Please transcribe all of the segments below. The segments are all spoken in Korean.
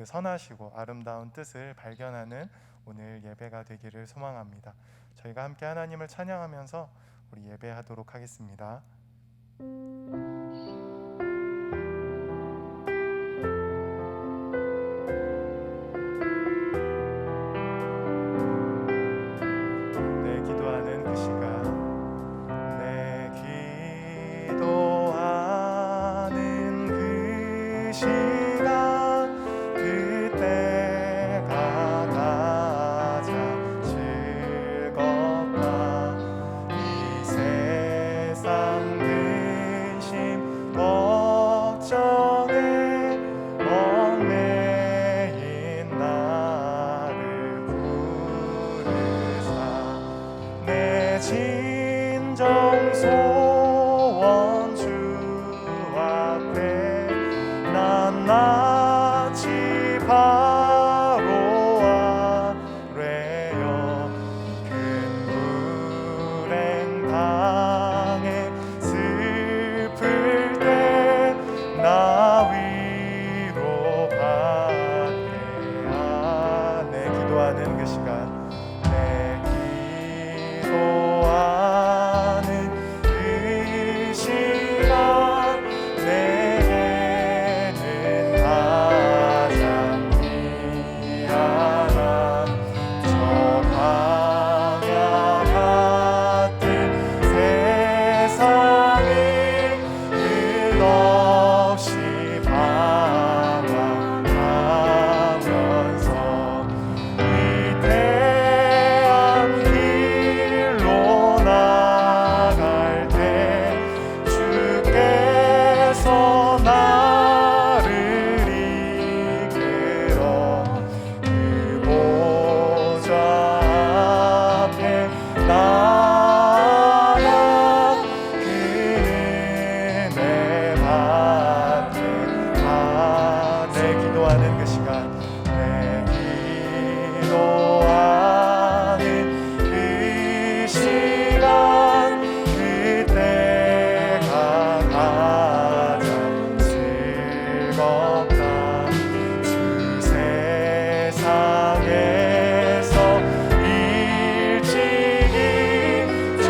그 선하시고 아름다운 뜻을 발견하는 오늘 예배가 되기를 소망합니다. 저희가 함께 하나님을 찬양하면서 우리 예배하도록 하겠습니다. 내 기도하는 그 시간, 내 기도하는 그 시간, 그때가 가장 즐겁다. 이 세상 근심 걱정에 얽매인 나를 부르사 내 진정 소원 주 앞에 난 낯이 바로 아뢰어 큰 불행 당해 슬플 때 나 위로받게. 내 기도하는 그 시간, 내 기도하는 그 시간, 내게는 가장 귀하다. 저 광야 같은 세상에 끝없이 방황하면서 위대한 길로 나갈 때 주께서 나를 이끌어 그 보좌 앞에 나아가 그 은혜 받게. 내 기도하는 그 시간, 내 기도하는 그 시간, 그때가 가장 즐겁다. 주 세상에서 일찍이 저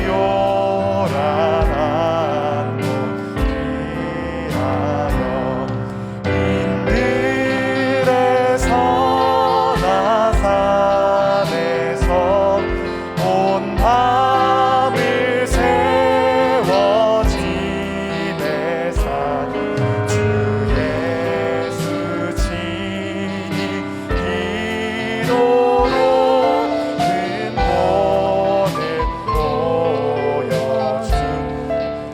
요란한 곳 피하여 빈들에서나 산에서 온 밤을 세워 지내사 주 예수 친히 기도로 근본을 보여주.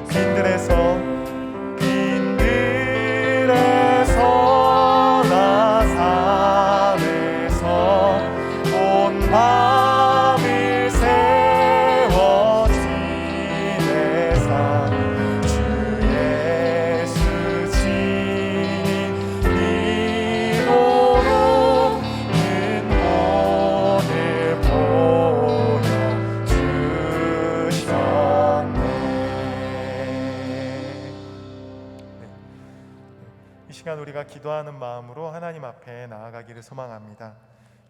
빈들에서나 산에서 온 밤을 세워 지내사 주 예수 친히 기도로 근본을 보여주셨네. 이 시간 우리가 기도하는 마음으로 하나님 앞에 나아가기를 소망합니다.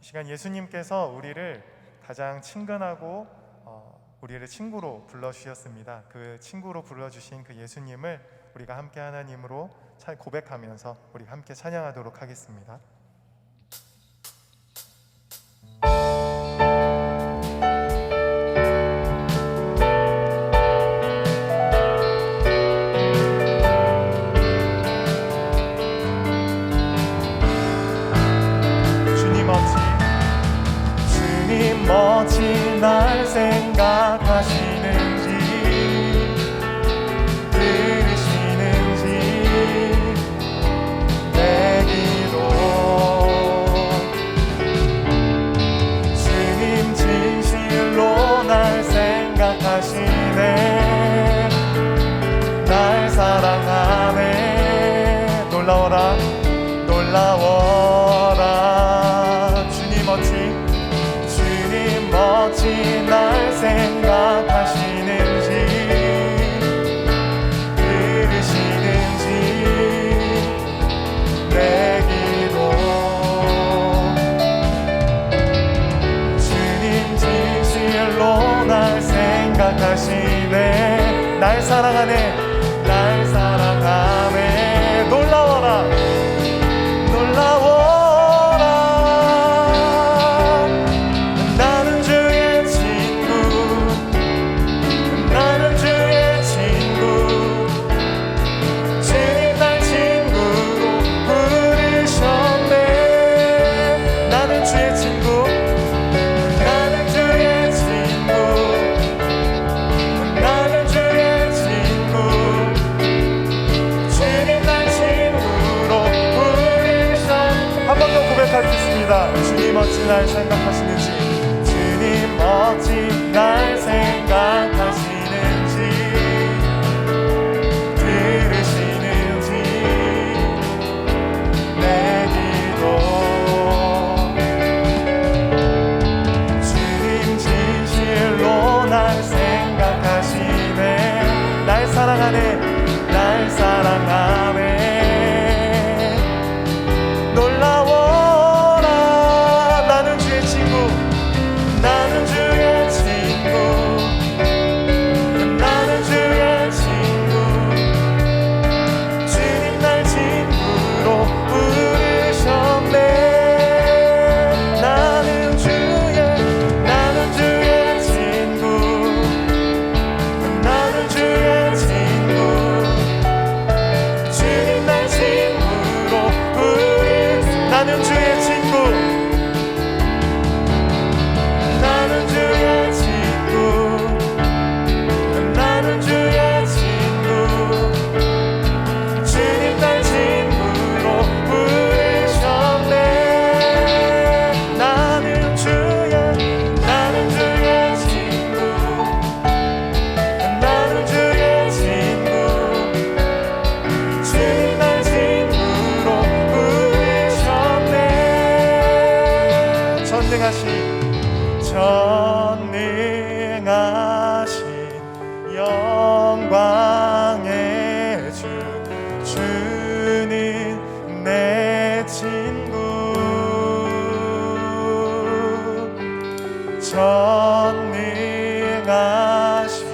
이 시간 예수님께서 우리를 가장 친근하고 우리를 친구로 불러주셨습니다. 그 친구로 불러주신 그 예수님을 우리가 함께 하나님으로 고백하면서 우리 함께 찬양하도록 하겠습니다. 주님 어찌 날 생각하시는지 들으시는지 내 기도 주님 진실로 날 생각하시네. 날 사랑하네. 놀라워라 놀라워라. 주님 어찌 날 생각하시는지 들으시는지 내 기도 생각하시네. 날 사랑하네. 날 사랑하네. 놀라워라 놀라워라. 나는 주의 친구. 나는 주의 친구. 주님 날 친구로 부르셨네. 나는 주의 친구. 나는 주의 친구. 나는 주의 친구. 주님 날 친구로 부르셨. 한 번 더 고백하겠습니다. 주님 어찌 날 생각하시는지. 주님 어찌 날 생각하시는지 들으시는지 내 기도. 주님 진실로 날 생각하시네. 날 사랑하네. 날 사랑하네. 놀라워라. 나는 주의 친구. 나는 주의 친구. 나는 주의 친구. 주님 날 친구로 부르셨네. 나는 주의 친구. 나는 주의 친구. 주님 날 친구로 나는 주의 친구. 나는 주의 친구. 나는 주의 친구. 주님 날 친구로 부르셨네. 나는 주의 친구. 나는 주의 친구. 주님 날 친구로 부르셨네. 전능하신 영광의 주. 주는 내 친구. 전능하신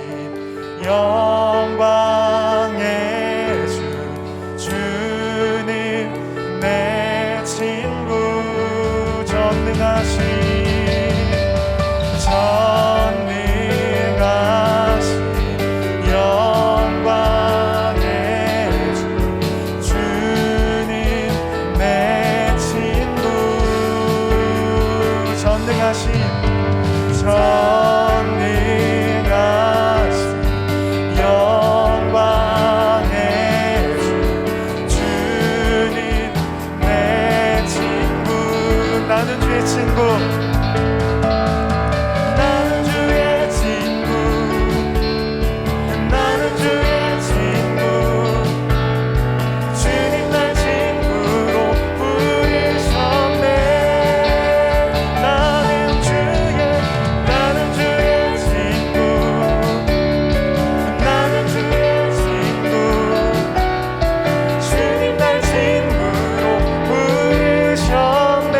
영광의 주. 주는 내 친구. 전능하신 영광의 주. 주는 내 친구. 전능하신 영광의 주. 주는 내 친구. 나는 주의 친구. 나는 주의 친구. 나는 주의 친구. 주님 날 친구로 부르셨네. 나는 주의 친구. 나는 주의 친구. 주님 날 친구로 부르셨네.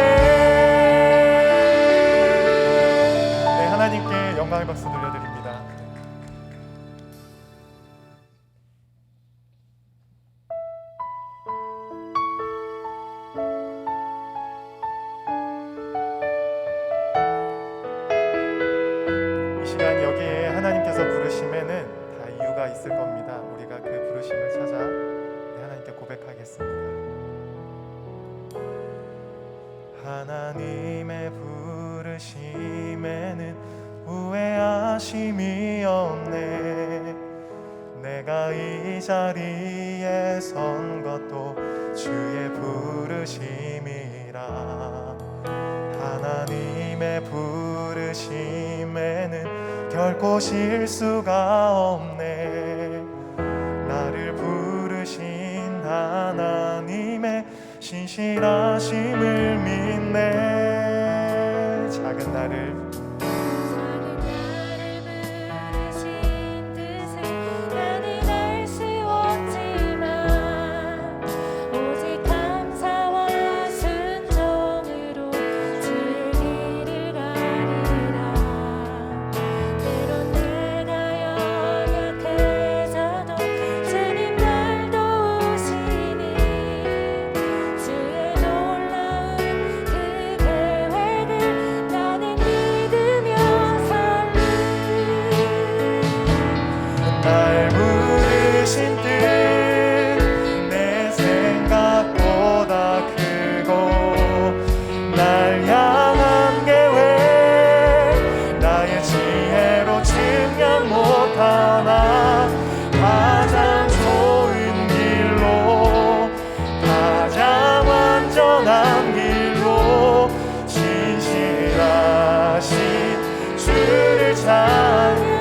네, 하나님께 영광의 박수 돌려드립니다. 이 시간 여기에 하나님께서 부르심에는 다 이유가 있을 겁니다. 우리가 그 부르심을 찾아 하나님께 고백하겠습니다. 하나님의 부르심에는 후회하심이 없네. 내가 이 자리에 선 것도 주의 부르심이라. 하나님의 부르심에는 결코 실수가 없네. 나를 부르신 하나님의 신실하심을 믿네. 작은 나를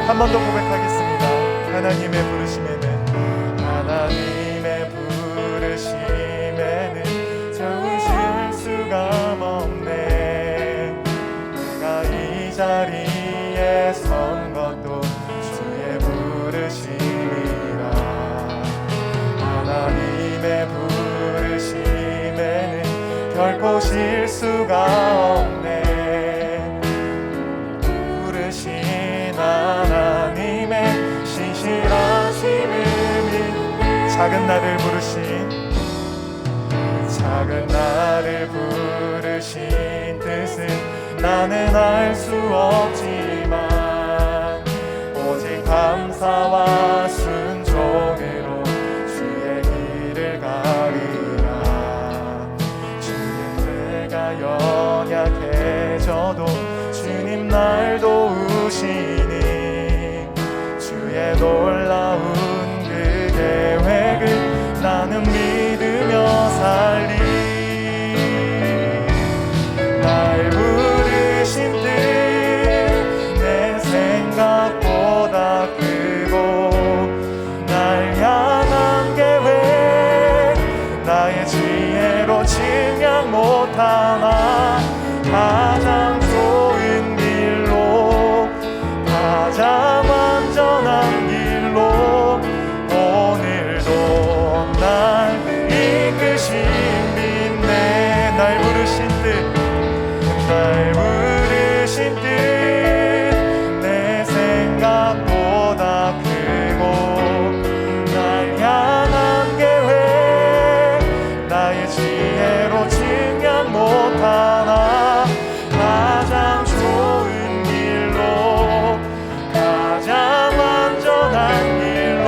한 번 더 고백하겠습니다. 하나님의 부르심에는 참으실 수가 없네. 내가 이 자리에 선 것도 주의 부르심이라. 하나님의 부르심에는 결코 실수가 없네. 부르신 하나님의 신실하심을 믿네. 작은 나를 부르신 뜻은 나는 알 수 없지만 오직 감사와 순종으로 주의 길을 가리라. 주님, 내가 연약해져도 주님 날 도우시니 주의 놀라운 그 계획을 나는 믿으며 살리. 날 부르신 뜻 내 생각보다 크고 날 향한 계획 나의 지혜로 증량 못하나. 가장 좋은 길로 가장 완전한 길로 오늘도 날 이끄신 믿네. 날 부르신 뜻 내 생각보다 크고 날 향한 계획 나의 지혜로 증량 못하나. 가장 좋은 길로 가장 완전한 길로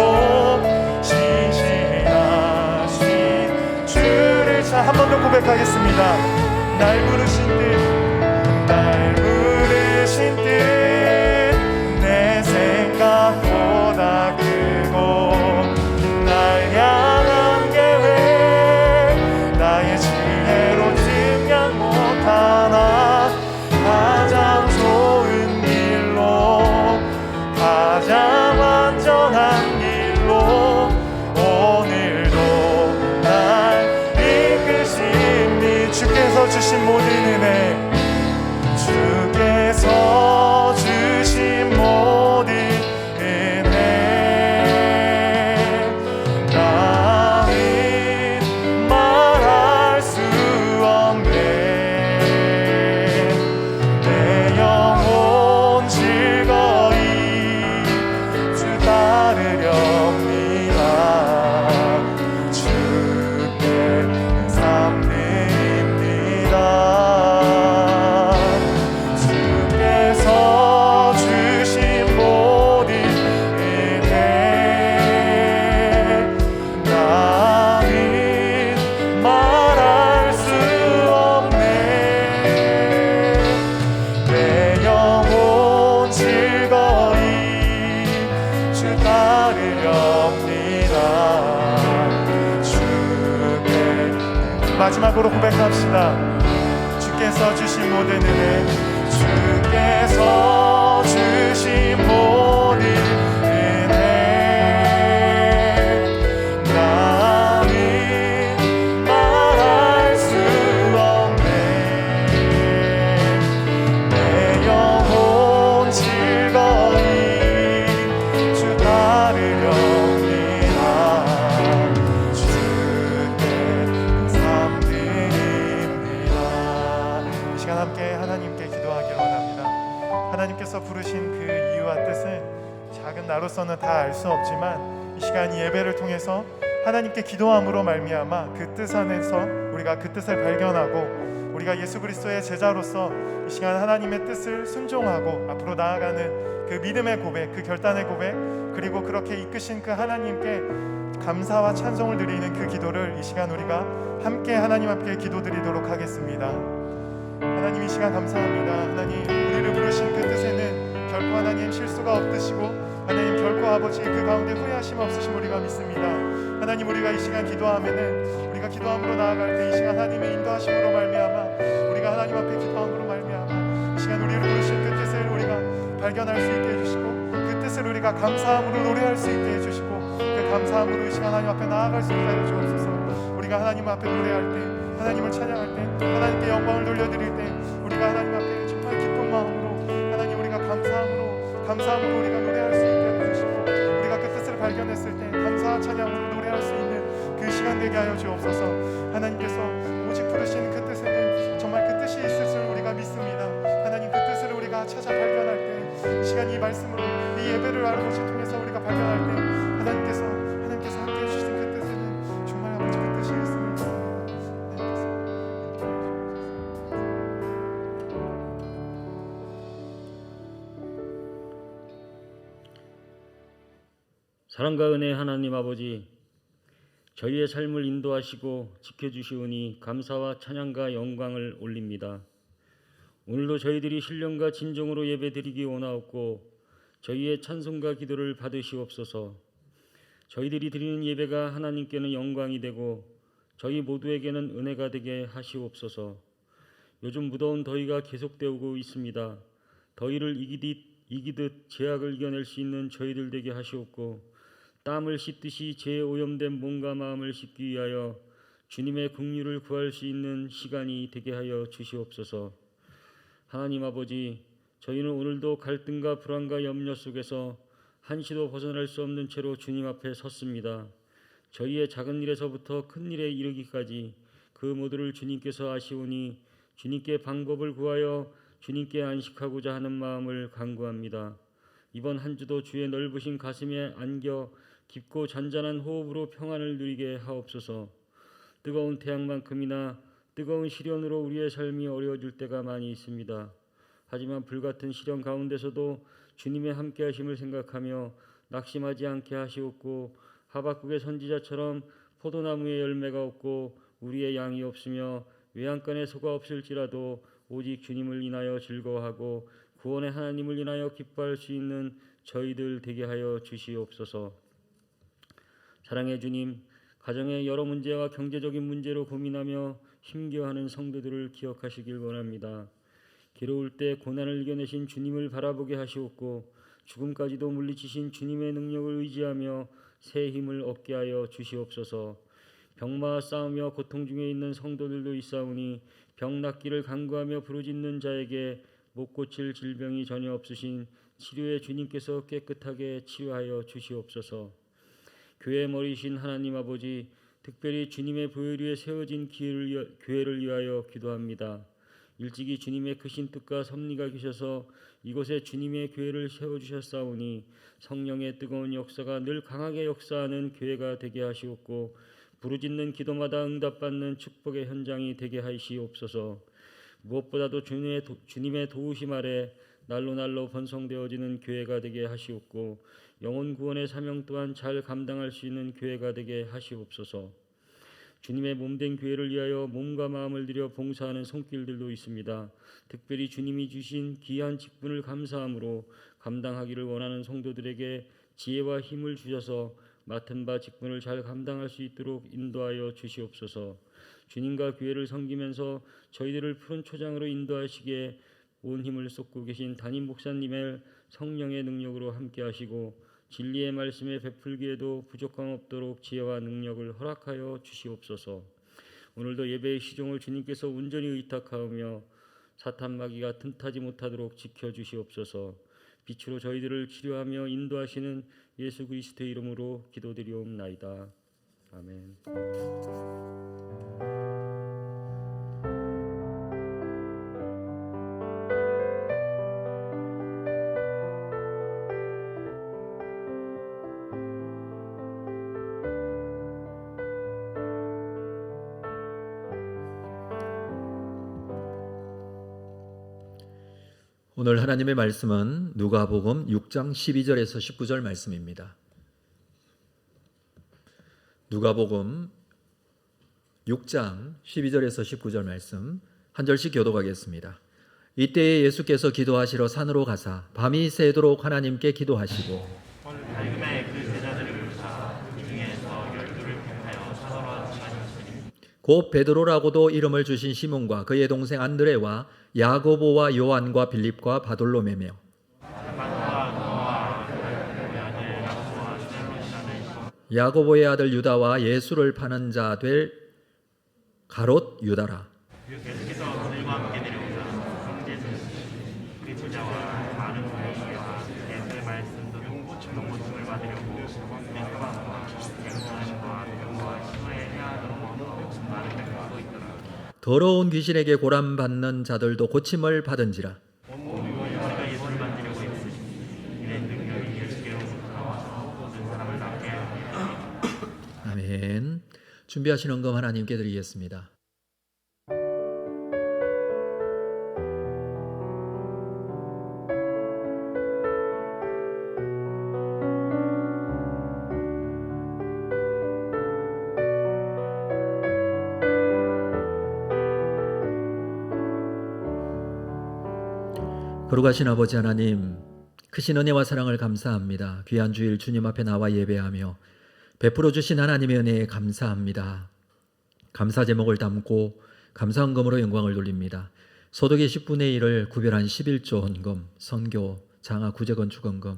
신실하신 주를 한 번 더 고백하겠습니다. 날 부르신 뜻 내 생각보다 크고 날 향한 계획 나의 지혜로 증량 못하나. 가장 좋은 길로 가장 완전한 길로 오늘도 날 이끄시니. 주께서 주신 모든 은혜, 주께서 주신 모든 은혜 나는 말할 수 없네. 내 영혼 즐거이 주 따르렵니다. 주께 삶 드립니다. 마지막으로 고백합시다. 주께서 주신 모든 은혜, 주께서 주신 모든 은혜 나는 말할 수 없네. 내 영혼 즐거이 주 따르렵니다. 함께 하나님께 기도하기를 원합니다. 하나님께서 부르신 그 이유와 뜻은 작은 나로서는 다 알 수 없지만 이 시간 예배를 통해서 하나님께 기도함으로 말미암아 그 뜻 안에서 우리가 그 뜻을 발견하고 우리가 예수 그리스도의 제자로서 이 시간 하나님의 뜻을 순종하고 앞으로 나아가는 그 믿음의 고백, 그 결단의 고백, 그리고 그렇게 이끄신 그 하나님께 감사와 찬송을 드리는 그 기도를 이 시간 우리가 함께 하나님 앞에 기도드리도록 하겠습니다. 하나님, 이 시간 감사합니다. 하나님, 우리를 부르신 그 뜻에는 결코 하나님 실수가 없으시고 하나님 결코 아버지 그 가운데 후회하심 없으심 우리가 믿습니다. 하나님, 우리가 이 시간 기도하면은 우리가 기도함으로 나아갈 때 이 시간 하나님의 인도하심으로 말미암아 우리가 하나님 앞에 기도함으로 말미암아 이 시간 우리를 부르신 그 뜻을 우리가 발견할 수 있게 해주시고 그 뜻을 뜻을 우리가 감사함으로 노래할 수 있게 해주시고 그 감사함으로 이 시간 하나님 앞에 나아갈 수 있게 하여 주옵소서. 우리가 하나님 앞에 노래할 때, 하나님을 찬양할 때, 하나님께 영광을 돌려드릴 때 우리가 하나님 앞에 정말 기쁜 마음으로 하나님 우리가 감사함으로 우리가 노래할 수 있게 해주시고 우리가 그 뜻을 발견했을 때 감사와 찬양으로 노래할 수 있는 그 시간 되게 하여 주옵소서. 하나님께서 오직 부르신 그 뜻에는 정말 그 뜻이 있을 줄 우리가 믿습니다. 하나님 그 뜻을 우리가 찾아 발견할 때 이 시간 이 말씀으로 이 예배를 알아보시 통해서 우리가 발견할 때 하나님께서 함께 해주신 그 뜻에는 정말 아버지 그 뜻이 있습니다. 사랑과 은혜 하나님 아버지, 저희의 삶을 인도하시고 지켜주시오니 감사와 찬양과 영광을 올립니다. 오늘도 저희들이 신령과 진정으로 예배드리기 원하옵고 저희의 찬송과 기도를 받으시옵소서. 저희들이 드리는 예배가 하나님께는 영광이 되고 저희 모두에게는 은혜가 되게 하시옵소서. 요즘 무더운 더위가 계속되고 있습니다. 더위를 이기듯 죄악을 이겨낼 수 있는 저희들 되게 하시옵고 땀을 씻듯이 죄에 오염된 몸과 마음을 씻기 위하여 주님의 긍휼을 구할 수 있는 시간이 되게 하여 주시옵소서. 하나님 아버지, 저희는 오늘도 갈등과 불안과 염려 속에서 한시도 벗어날 수 없는 채로 주님 앞에 섰습니다. 저희의 작은 일에서부터 큰 일에 이르기까지 그 모두를 주님께서 아시오니 주님께 방법을 구하여 주님께 안식하고자 하는 마음을 간구합니다. 이번 한 주도 주의 넓으신 가슴에 안겨 깊고 잔잔한 호흡으로 평안을 누리게 하옵소서. 뜨거운 태양만큼이나 뜨거운 시련으로 우리의 삶이 어려워질 때가 많이 있습니다. 하지만 불같은 시련 가운데서도 주님의 함께하심을 생각하며 낙심하지 않게 하시옵고 하박국의 선지자처럼 포도나무에 열매가 없고 우리의 양이 없으며 외양간에 소가 없을지라도 오직 주님을 인하여 즐거워하고 구원의 하나님을 인하여 기뻐할 수 있는 저희들 되게 하여 주시옵소서. 사랑의 주님, 가정의 여러 문제와 경제적인 문제로 고민하며 힘겨워하는 성도들을 기억하시길 원합니다. 괴로울 때 고난을 이겨내신 주님을 바라보게 하시옵고 죽음까지도 물리치신 주님의 능력을 의지하며 새 힘을 얻게 하여 주시옵소서. 병마와 싸우며 고통 중에 있는 성도들도 있사오니 병 낫기를 간구하며 부르짖는 자에게 못 고칠 질병이 전혀 없으신 치료의 주님께서 깨끗하게 치유하여 주시옵소서. 교회의 머리이신 하나님 아버지, 특별히 주님의 보혈 위에 세워진 교회를 위하여 기도합니다. 일찍이 주님의 크신 뜻과 섭리가 계셔서 이곳에 주님의 교회를 세워주셨사오니 성령의 뜨거운 역사가 늘 강하게 역사하는 교회가 되게 하시옵고 부르짖는 기도마다 응답받는 축복의 현장이 되게 하시옵소서. 무엇보다도 주님의 도우심 아래 날로 번성되어지는 교회가 되게 하시옵고 영혼 구원의 사명 또한 잘 감당할 수 있는 교회가 되게 하시옵소서. 주님의 몸된 교회를 위하여 몸과 마음을 들여 봉사하는 손길들도 있습니다. 특별히 주님이 주신 귀한 직분을 감사함으로 감당하기를 원하는 성도들에게 지혜와 힘을 주셔서 맡은 바 직분을 잘 감당할 수 있도록 인도하여 주시옵소서. 주님과 교회를 섬기면서 저희들을 푸른 초장으로 인도하시기에 온 힘을 쏟고 계신 담임 목사님의 성령의 능력으로 함께 하시고 진리의 말씀에 베풀기에도 부족함 없도록 지혜와 능력을 허락하여 주시옵소서. 오늘도 예배의 시종을 주님께서 온전히 의탁하며 사탄 마귀가 틈타지 못하도록 지켜주시옵소서. 빛으로 저희들을 치료하며 인도하시는 예수 그리스도의 이름으로 기도드리옵나이다. 아멘. 오늘 하나님의 말씀은 누가복음 6장 12절에서 19절 말씀입니다. 누가복음 6장 12절에서 19절 말씀 한 절씩 교독하겠습니다. 이때에 예수께서 기도하시러 산으로 가사 밤이 새도록 하나님께 기도하시고 곧 베드로라고도 이름을 주신 시몬과 그의 동생 안드레와 야고보와 요한과 빌립과 바돌로매며 야고보의 아들 유다와 예수를 파는 자 될 가롯 유다라. 예수께서 그들과 함께 내려오사 형제들 우리 부자와 많은 분들과 예수의 말씀도 동고침을 받으려고 예수와 양손과 병과 심하에 해하도록 많은 백성도 있더라. 더러운 귀신에게 고람받는 자들도 고침을 받은지라. 우리가 예수를 만지려고 힘쓰니 이는 능력이 예수께로부터 나와서 모든 사람을 낫게 하옵니다. 아멘. 준비하신 헌금 하나님께 드리겠습니다. 거룩하신 아버지 하나님, 크신 은혜와 사랑을 감사합니다. 귀한 주일 주님 앞에 나와 예배하며 베풀어 주신 하나님의 은혜에 감사합니다. 감사 제목을 담고 감사 헌금으로 영광을 돌립니다. 소득의 10분의 1을 구별한 11조 헌금, 선교, 장화, 구제 건축 헌금,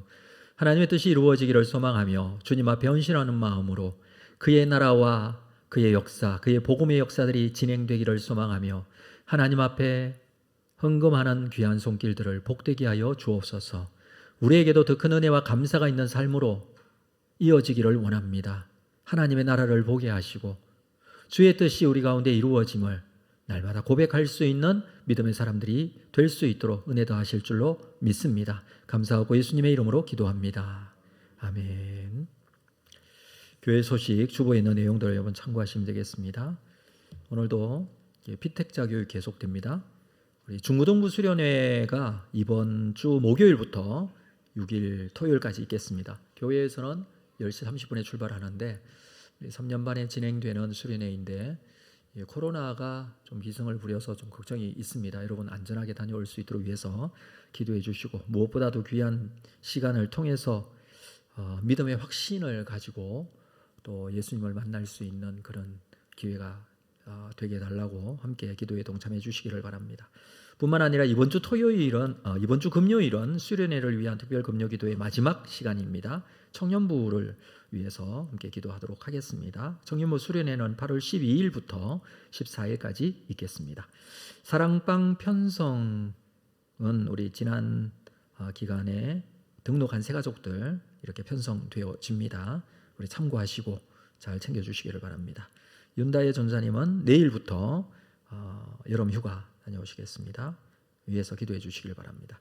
하나님의 뜻이 이루어지기를 소망하며 주님 앞에 헌신하는 마음으로 그의 나라와 그의 역사, 그의 복음의 역사들이 진행되기를 소망하며 하나님 앞에 헌금하는 귀한 손길들을 복되게 하여 주옵소서. 우리에게도 더 큰 은혜와 감사가 있는 삶으로 이어지기를 원합니다. 하나님의 나라를 보게 하시고 주의 뜻이 우리 가운데 이루어짐을 날마다 고백할 수 있는 믿음의 사람들이 될 수 있도록 은혜 더하실 줄로 믿습니다. 감사하고 예수님의 이름으로 기도합니다. 아멘. 교회 소식 주보에 있는 내용들을 여러분 참고하시면 되겠습니다. 오늘도 피택자 교육 계속됩니다. 우리 중고등부 수련회가 이번 주 목요일부터 6일 토요일까지 있겠습니다. 교회에서는 10시 30분에 출발하는데 3년 반에 진행되는 수련회인데 코로나가 좀 기승을 부려서 좀 걱정이 있습니다. 여러분 안전하게 다녀올 수 있도록 위해서 기도해 주시고 무엇보다도 귀한 시간을 통해서 믿음의 확신을 가지고 또 예수님을 만날 수 있는 그런 기회가 되게 해달라고 함께 기도에 동참해 주시기를 바랍니다. 뿐만 아니라 이번 주 금요일은 수련회를 위한 특별 금요 기도의 마지막 시간입니다. 청년부를 위해서 함께 기도하도록 하겠습니다. 청년부 수련회는 8월 12일부터 14일까지 있겠습니다. 사랑방 편성은 우리 지난 기간에 등록한 새가족들 이렇게 편성되어집니다. 우리 참고하시고 잘 챙겨주시기를 바랍니다. 윤다혜 전사님은 내일부터 여름 휴가 다녀오시겠습니다. 위에서 기도해 주시길 바랍니다.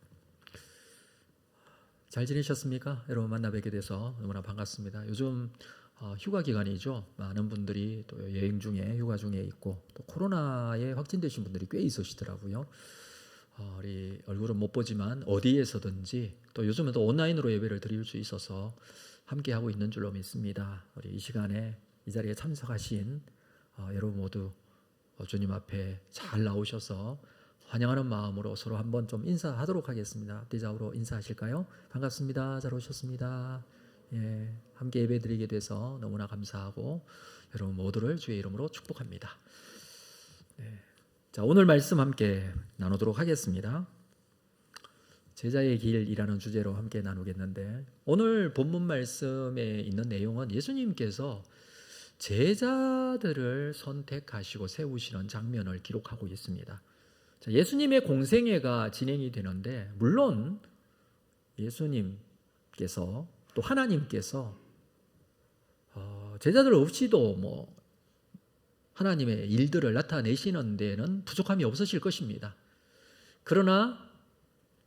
잘 지내셨습니까? 여러분 만나 뵙게 돼서 너무나 반갑습니다. 요즘 휴가 기간이죠. 많은 분들이 또 여행 중에 휴가 중에 있고 또 코로나에 확진되신 분들이 꽤 있으시더라고요. 우리 얼굴은 못 보지만 어디에서든지 또 요즘은 또 온라인으로 예배를 드릴 수 있어서 함께 하고 있는 줄로 믿습니다. 우리 이 시간에 이 자리에 참석하신 여러분 모두 주님 앞에 잘 나오셔서 환영하는 마음으로 서로 한번 좀 인사하도록 하겠습니다. 앞뒤 좌우로 인사하실까요? 반갑습니다. 잘 오셨습니다. 예, 함께 예배드리게 돼서 너무나 감사하고 여러분 모두를 주의 이름으로 축복합니다. 네. 자, 오늘 말씀 함께 나누도록 하겠습니다. 제자의 길이라는 주제로 함께 나누겠는데 오늘 본문 말씀에 있는 내용은 예수님께서 제자들을 선택하시고 세우시는 장면을 기록하고 있습니다. 자, 예수님의 공생애가 진행이 되는데 물론 예수님께서 또 하나님께서 제자들 없이도 하나님의 일들을 나타내시는 데는 부족함이 없으실 것입니다. 그러나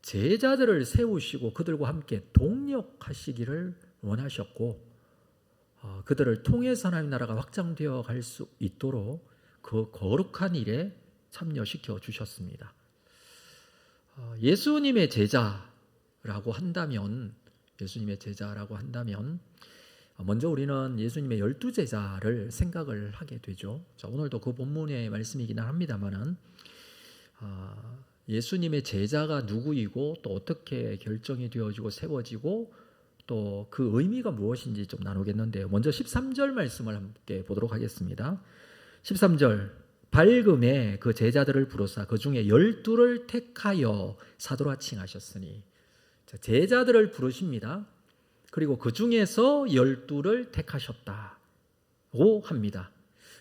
제자들을 세우시고 그들과 함께 동력하시기를 원하셨고 그들을 통해서 하나님의 나라가 확장되어 갈 수 있도록 그 거룩한 일에 참여시켜 주셨습니다. 예수님의 제자라고 한다면 먼저 우리는 예수님의 12제자를 생각을 하게 되죠. 자, 오늘도 그 본문의 말씀이긴 합니다만은 예수님의 제자가 누구이고 또 어떻게 결정이 되어지고 세워지고 또 그 의미가 무엇인지 좀 나누겠는데요. 먼저 13절 말씀을 함께 보도록 하겠습니다. 13절 밝음에 그 제자들을 부르사 그 중에 12를 택하여 사도라 칭하셨으니 자, 제자들을 부르십니다. 그리고 그 중에서 12를 택하셨다고 합니다.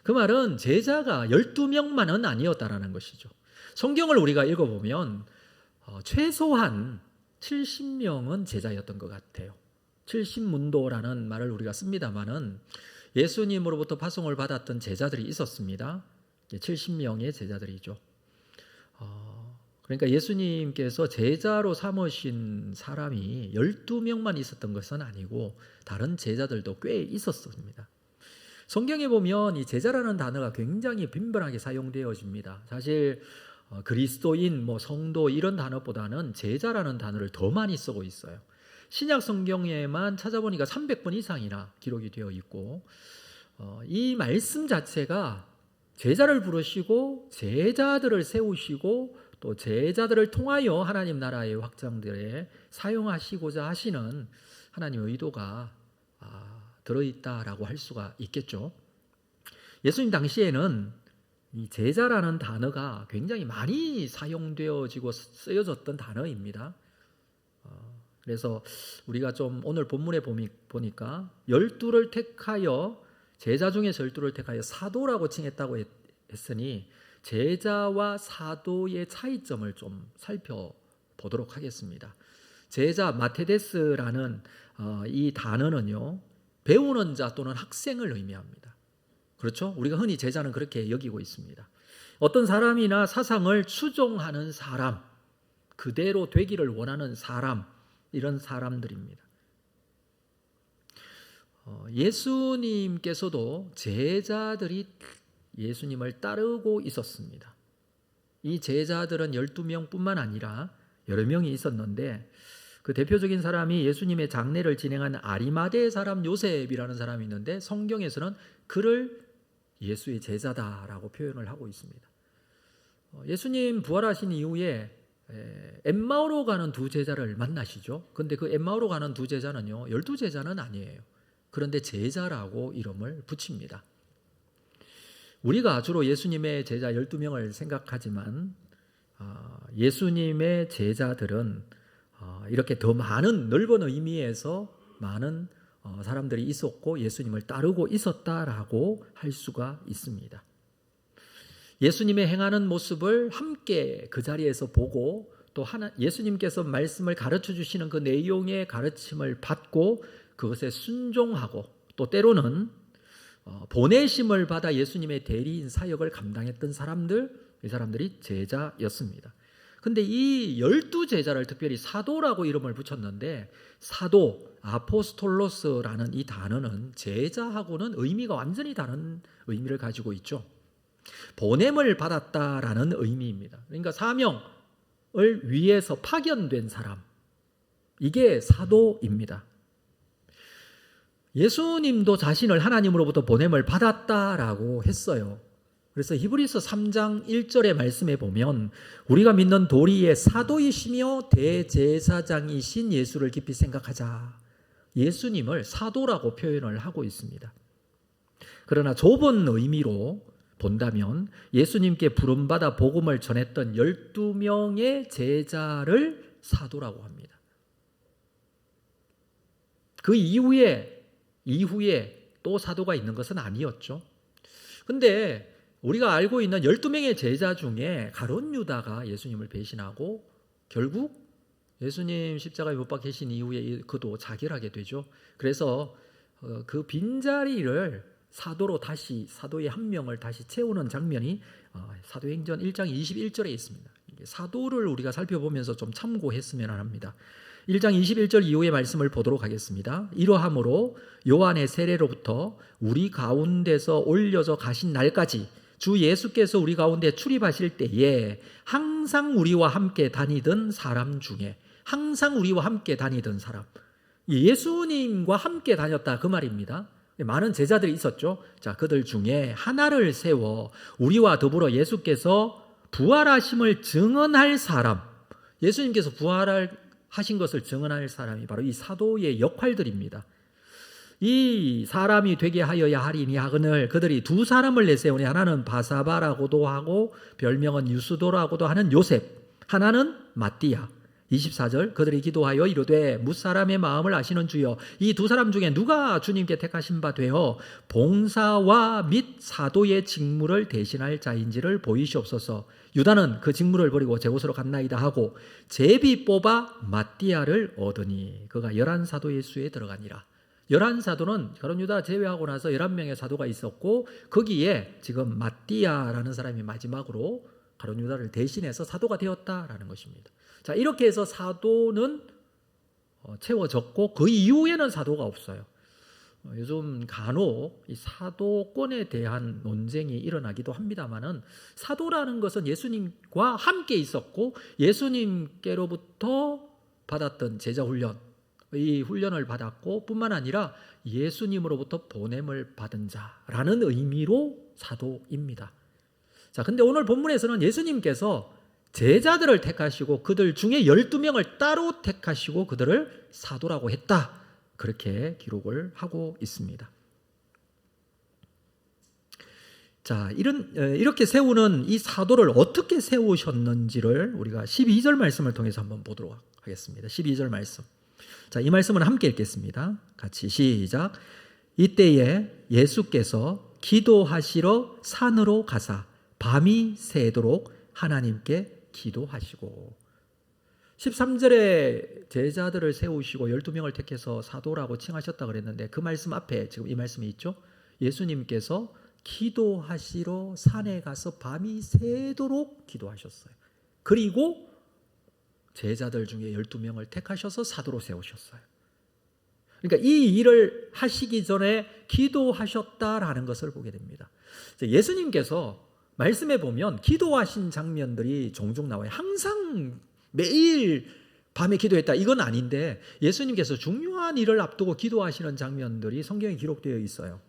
그 말은 제자가 12명만은 아니었다라는 것이죠. 성경을 우리가 읽어보면 최소한 70명은 제자였던 것 같아요. 70문도라는 말을 우리가 씁니다마는 예수님으로부터 파송을 받았던 제자들이 있었습니다. 70명의 제자들이죠. 그러니까 예수님께서 제자로 삼으신 사람이 12명만 있었던 것은 아니고 다른 제자들도 꽤 있었습니다. 성경에 보면 이 제자라는 단어가 굉장히 빈번하게 사용되어집니다. 사실 그리스도인, 성도 이런 단어보다는 제자라는 단어를 더 많이 쓰고 있어요. 신약 성경에만 찾아보니까 300번 이상이나 기록이 되어 있고, 이 말씀 자체가 제자를 부르시고 제자들을 세우시고 또 제자들을 통하여 하나님 나라의 확장들에 사용하시고자 하시는 하나님의 의도가 들어있다라고 할 수가 있겠죠. 예수님 당시에는 이 제자라는 단어가 굉장히 많이 사용되어지고 쓰여졌던 단어입니다. 그래서 우리가 좀 오늘 본문에 보니까 12를 택하여 제자 중에서 12를 택하여 사도라고 칭했다고 했으니 제자와 사도의 차이점을 좀 살펴보도록 하겠습니다. 제자 마테데스라는 이 단어는요, 배우는 자 또는 학생을 의미합니다. 그렇죠? 우리가 흔히 제자는 그렇게 여기고 있습니다. 어떤 사람이나 사상을 추종하는 사람, 그대로 되기를 원하는 사람, 이런 사람들입니다. 예수님께서도 제자들이 예수님을 따르고 있었습니다. 이 제자들은 12명뿐만 아니라 여러 명이 있었는데 그 대표적인 사람이 예수님의 장례를 진행한 아리마대 사람 요셉이라는 사람이 있는데 성경에서는 그를 예수의 제자다라고 표현을 하고 있습니다. 예수님 부활하신 이후에 엠마오로 가는 두 제자를 만나시죠. 그런데 그 엠마오로 가는 두 제자는요, 12제자는 아니에요. 그런데 제자라고 이름을 붙입니다. 우리가 주로 예수님의 제자 12명을 생각하지만 예수님의 제자들은 이렇게 더 많은 넓은 의미에서 많은 사람들이 있었고 예수님을 따르고 있었다라고 할 수가 있습니다. 예수님의 행하는 모습을 함께 그 자리에서 보고 또 예수님께서 말씀을 가르쳐 주시는 그 내용의 가르침을 받고 그것에 순종하고 또 때로는 보내심을 받아 예수님의 대리인 사역을 감당했던 이 사람들이 제자였습니다. 근데 이 12제자를 특별히 사도라고 이름을 붙였는데 사도, 아포스톨로스라는 이 단어는 제자하고는 의미가 완전히 다른 의미를 가지고 있죠. 보냄을 받았다라는 의미입니다. 그러니까 사명을 위해서 파견된 사람, 이게 사도입니다. 예수님도 자신을 하나님으로부터 보냄을 받았다라고 했어요. 그래서 히브리서 3장 1절의 말씀에 보면 우리가 믿는 도리의 사도이시며 대제사장이신 예수를 깊이 생각하자. 예수님을 사도라고 표현을 하고 있습니다. 그러나 좁은 의미로 본다면 예수님께 부름받아 복음을 전했던 12명의 제자를 사도라고 합니다. 그 이후에 또 사도가 있는 것은 아니었죠. 근데 우리가 알고 있는 12명의 제자 중에 가룟 유다가 예수님을 배신하고 결국 예수님 십자가에 못 박히신 이후에 그도 자결하게 되죠. 그래서 그 빈자리를 사도의 한 명을 다시 채우는 장면이 사도행전 1장 21절에 있습니다. 사도를 우리가 살펴보면서 좀 참고했으면 합니다. 1장 21절 이후의 말씀을 보도록 하겠습니다. 이러함으로 요한의 세례로부터 우리 가운데서 올려져 가신 날까지 주 예수께서 우리 가운데 출입하실 때에 항상 우리와 함께 다니던 사람 중에 예수님과 함께 다녔다 그 말입니다. 많은 제자들이 있었죠. 자, 그들 중에 하나를 세워 우리와 더불어 예수께서 부활하심을 증언할 사람, 예수님께서 부활하신 것을 증언할 사람이 바로 이 사도의 역할들입니다. 이 사람이 되게 하여야 하리니 하거늘 그들이 두 사람을 내세우니 하나는 바사바라고도 하고 별명은 유스도라고도 하는 요셉, 하나는 마띠아, 24절 그들이 기도하여 이르되 무사람의 마음을 아시는 주여 이 두 사람 중에 누가 주님께 택하신 바 되어 봉사와 및 사도의 직무를 대신할 자인지를 보이시옵소서. 유다는 그 직무를 버리고 제 곳으로 갔나이다 하고 제비 뽑아 마띠아를 얻으니 그가 11사도의 수에 들어가니라. 11사도는 가룟 유다 제외하고 나서 11명의 사도가 있었고 거기에 지금 마띠아라는 사람이 마지막으로 가룟 유다를 대신해서 사도가 되었다라는 것입니다. 자, 이렇게 해서 사도는 채워졌고 그 이후에는 사도가 없어요. 요즘 간혹 이 사도권에 대한 논쟁이 일어나기도 합니다만은 사도라는 것은 예수님과 함께 있었고 예수님께로부터 받았던 제자 훈련, 이 훈련을 받았고 뿐만 아니라 예수님으로부터 보냄을 받은 자라는 의미로 사도입니다. 자, 근데 오늘 본문에서는 예수님께서 제자들을 택하시고 그들 중에 12명을 따로 택하시고 그들을 사도라고 했다. 그렇게 기록을 하고 있습니다. 자, 이렇게 세우는 이 사도를 어떻게 세우셨는지를 우리가 12절 말씀을 통해서 한번 보도록 하겠습니다. 12절 말씀. 자, 이 말씀은 함께 읽겠습니다. 같이 시작. 이때에 예수께서 기도하시러 산으로 가사 밤이 새도록 하나님께 기도하시고 13절에 제자들을 세우시고 12명을 택해서 사도라고 칭하셨다 그랬는데 그 말씀 앞에 지금 이 말씀이 있죠. 예수님께서 기도하시러 산에 가서 밤이 새도록 기도하셨어요. 그리고 제자들 중에 12명을 택하셔서 사도로 세우셨어요. 그러니까 이 일을 하시기 전에 기도하셨다라는 것을 보게 됩니다. 예수님께서 말씀에 보면 기도하신 장면들이 종종 나와요. 항상 매일 밤에 기도했다 이건 아닌데 예수님께서 중요한 일을 앞두고 기도하시는 장면들이 성경에 기록되어 있어요.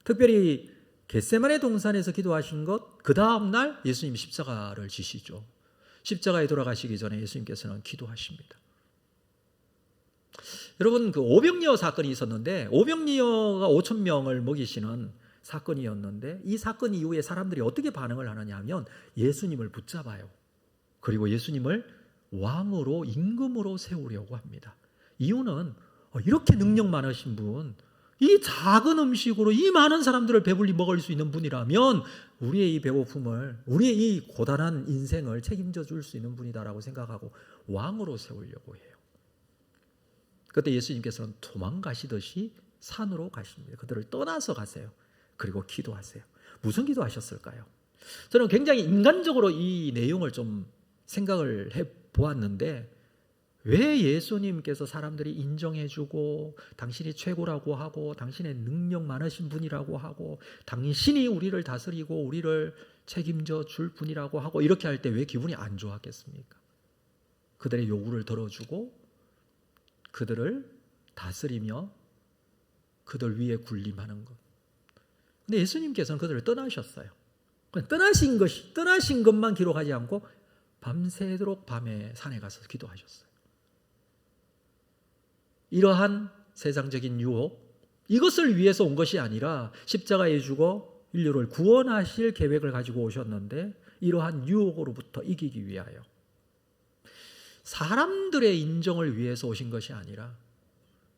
특별히 겟세마네 동산에서 기도하신 것, 그 다음 날 예수님이 십자가를 지시죠. 십자가에 돌아가시기 전에 예수님께서는 기도하십니다. 여러분, 그 오병이어 사건이 있었는데 오병이어가 5,000명을 먹이시는 사건이었는데 이 사건 이후에 사람들이 어떻게 반응을 하느냐 하면 예수님을 붙잡아요. 그리고 예수님을 왕으로 임금으로 세우려고 합니다. 이유는 이렇게 능력 많으신 분, 이 작은 음식으로 이 많은 사람들을 배불리 먹을 수 있는 분이라면 우리의 이 배고픔을, 우리의 이 고단한 인생을 책임져 줄 수 있는 분이다라고 생각하고 왕으로 세우려고 해요. 그때 예수님께서는 도망가시듯이 산으로 가십니다. 그들을 떠나서 가세요. 그리고 기도하세요. 무슨 기도하셨을까요? 저는 굉장히 인간적으로 이 내용을 좀 생각을 해보았는데 왜 예수님께서 사람들이 인정해주고 당신이 최고라고 하고 당신의 능력 많으신 분이라고 하고 당신이 우리를 다스리고 우리를 책임져 줄 분이라고 하고 이렇게 할 때 왜 기분이 안 좋았겠습니까? 그들의 요구를 들어주고 그들을 다스리며 그들 위에 군림하는 것. 근데 예수님께서는 그들을 떠나셨어요. 떠나신 것만 기록하지 않고 밤새도록 밤에 산에 가서 기도하셨어요. 이러한 세상적인 유혹, 이것을 위해서 온 것이 아니라 십자가에 죽어 인류를 구원하실 계획을 가지고 오셨는데 이러한 유혹으로부터 이기기 위하여 사람들의 인정을 위해서 오신 것이 아니라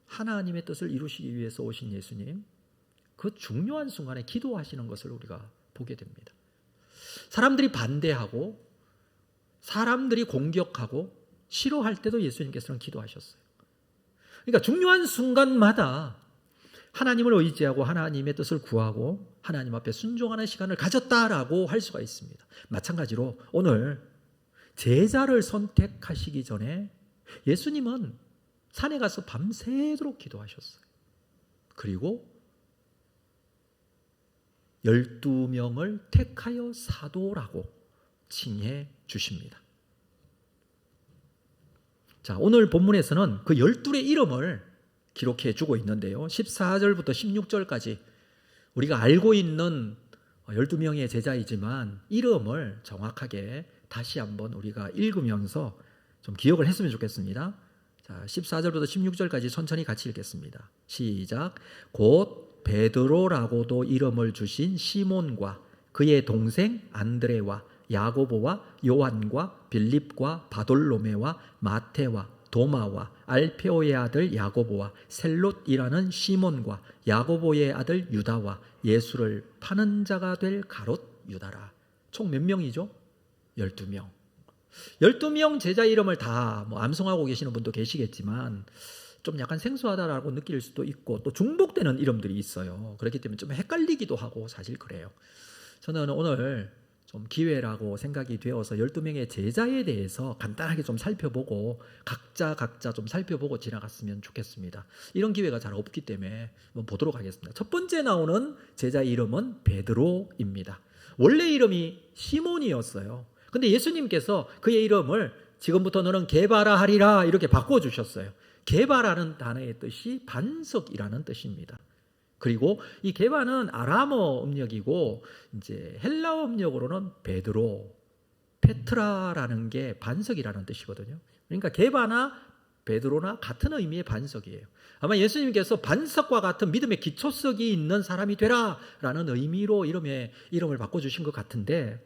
하나님의 뜻을 이루시기 위해서 오신 예수님, 그 중요한 순간에 기도하시는 것을 우리가 보게 됩니다. 사람들이 반대하고 사람들이 공격하고 싫어할 때도 예수님께서는 기도하셨어요. 그러니까 중요한 순간마다 하나님을 의지하고 하나님의 뜻을 구하고 하나님 앞에 순종하는 시간을 가졌다라고 할 수가 있습니다. 마찬가지로 오늘 제자를 선택하시기 전에 예수님은 산에 가서 밤새도록 기도하셨어요. 그리고 12명을 택하여 사도라고 칭해 주십니다. 자, 오늘 본문에서는 그 12의 이름을 기록해 주고 있는데요. 14절부터 16절까지 우리가 알고 있는 12명의 제자이지만 이름을 정확하게 다시 한번 우리가 읽으면서 좀 기억을 했으면 좋겠습니다. 자, 14절부터 16절까지 천천히 같이 읽겠습니다. 시작. 곧 베드로라고도 이름을 주신 시몬과 그의 동생 안드레와 야고보와 요한과 빌립과 바돌로메와 마테와 도마와 알페오의 아들 야고보와 셀롯이라는 시몬과 야고보의 아들 유다와 예수를 파는 자가 될 가롯 유다라. 총 몇 명이죠? 12명. 12명 제자 이름을 다 암송하고 계시는 분도 계시겠지만 좀 약간 생소하다라고 느낄 수도 있고 또 중복되는 이름들이 있어요. 그렇기 때문에 좀 헷갈리기도 하고 사실 그래요. 저는 오늘 좀 기회라고 생각이 되어서 12명의 제자에 대해서 간단하게 좀 살펴보고 각자 좀 살펴보고 지나갔으면 좋겠습니다. 이런 기회가 잘 없기 때문에 한번 보도록 하겠습니다. 첫 번째 나오는 제자 이름은 베드로입니다. 원래 이름이 시몬이었어요. 근데 예수님께서 그의 이름을 지금부터 너는 게바라 하리라 이렇게 바꿔주셨어요. 게바라는 단어의 뜻이 반석이라는 뜻입니다. 그리고 이 게바는 아람어 음력이고 이제 헬라어 음력으로는 베드로, 페트라라는 게 반석이라는 뜻이거든요. 그러니까 게바나 베드로나 같은 의미의 반석이에요. 아마 예수님께서 반석과 같은 믿음의 기초석이 있는 사람이 되라라는 의미로 이름을 바꿔주신 것 같은데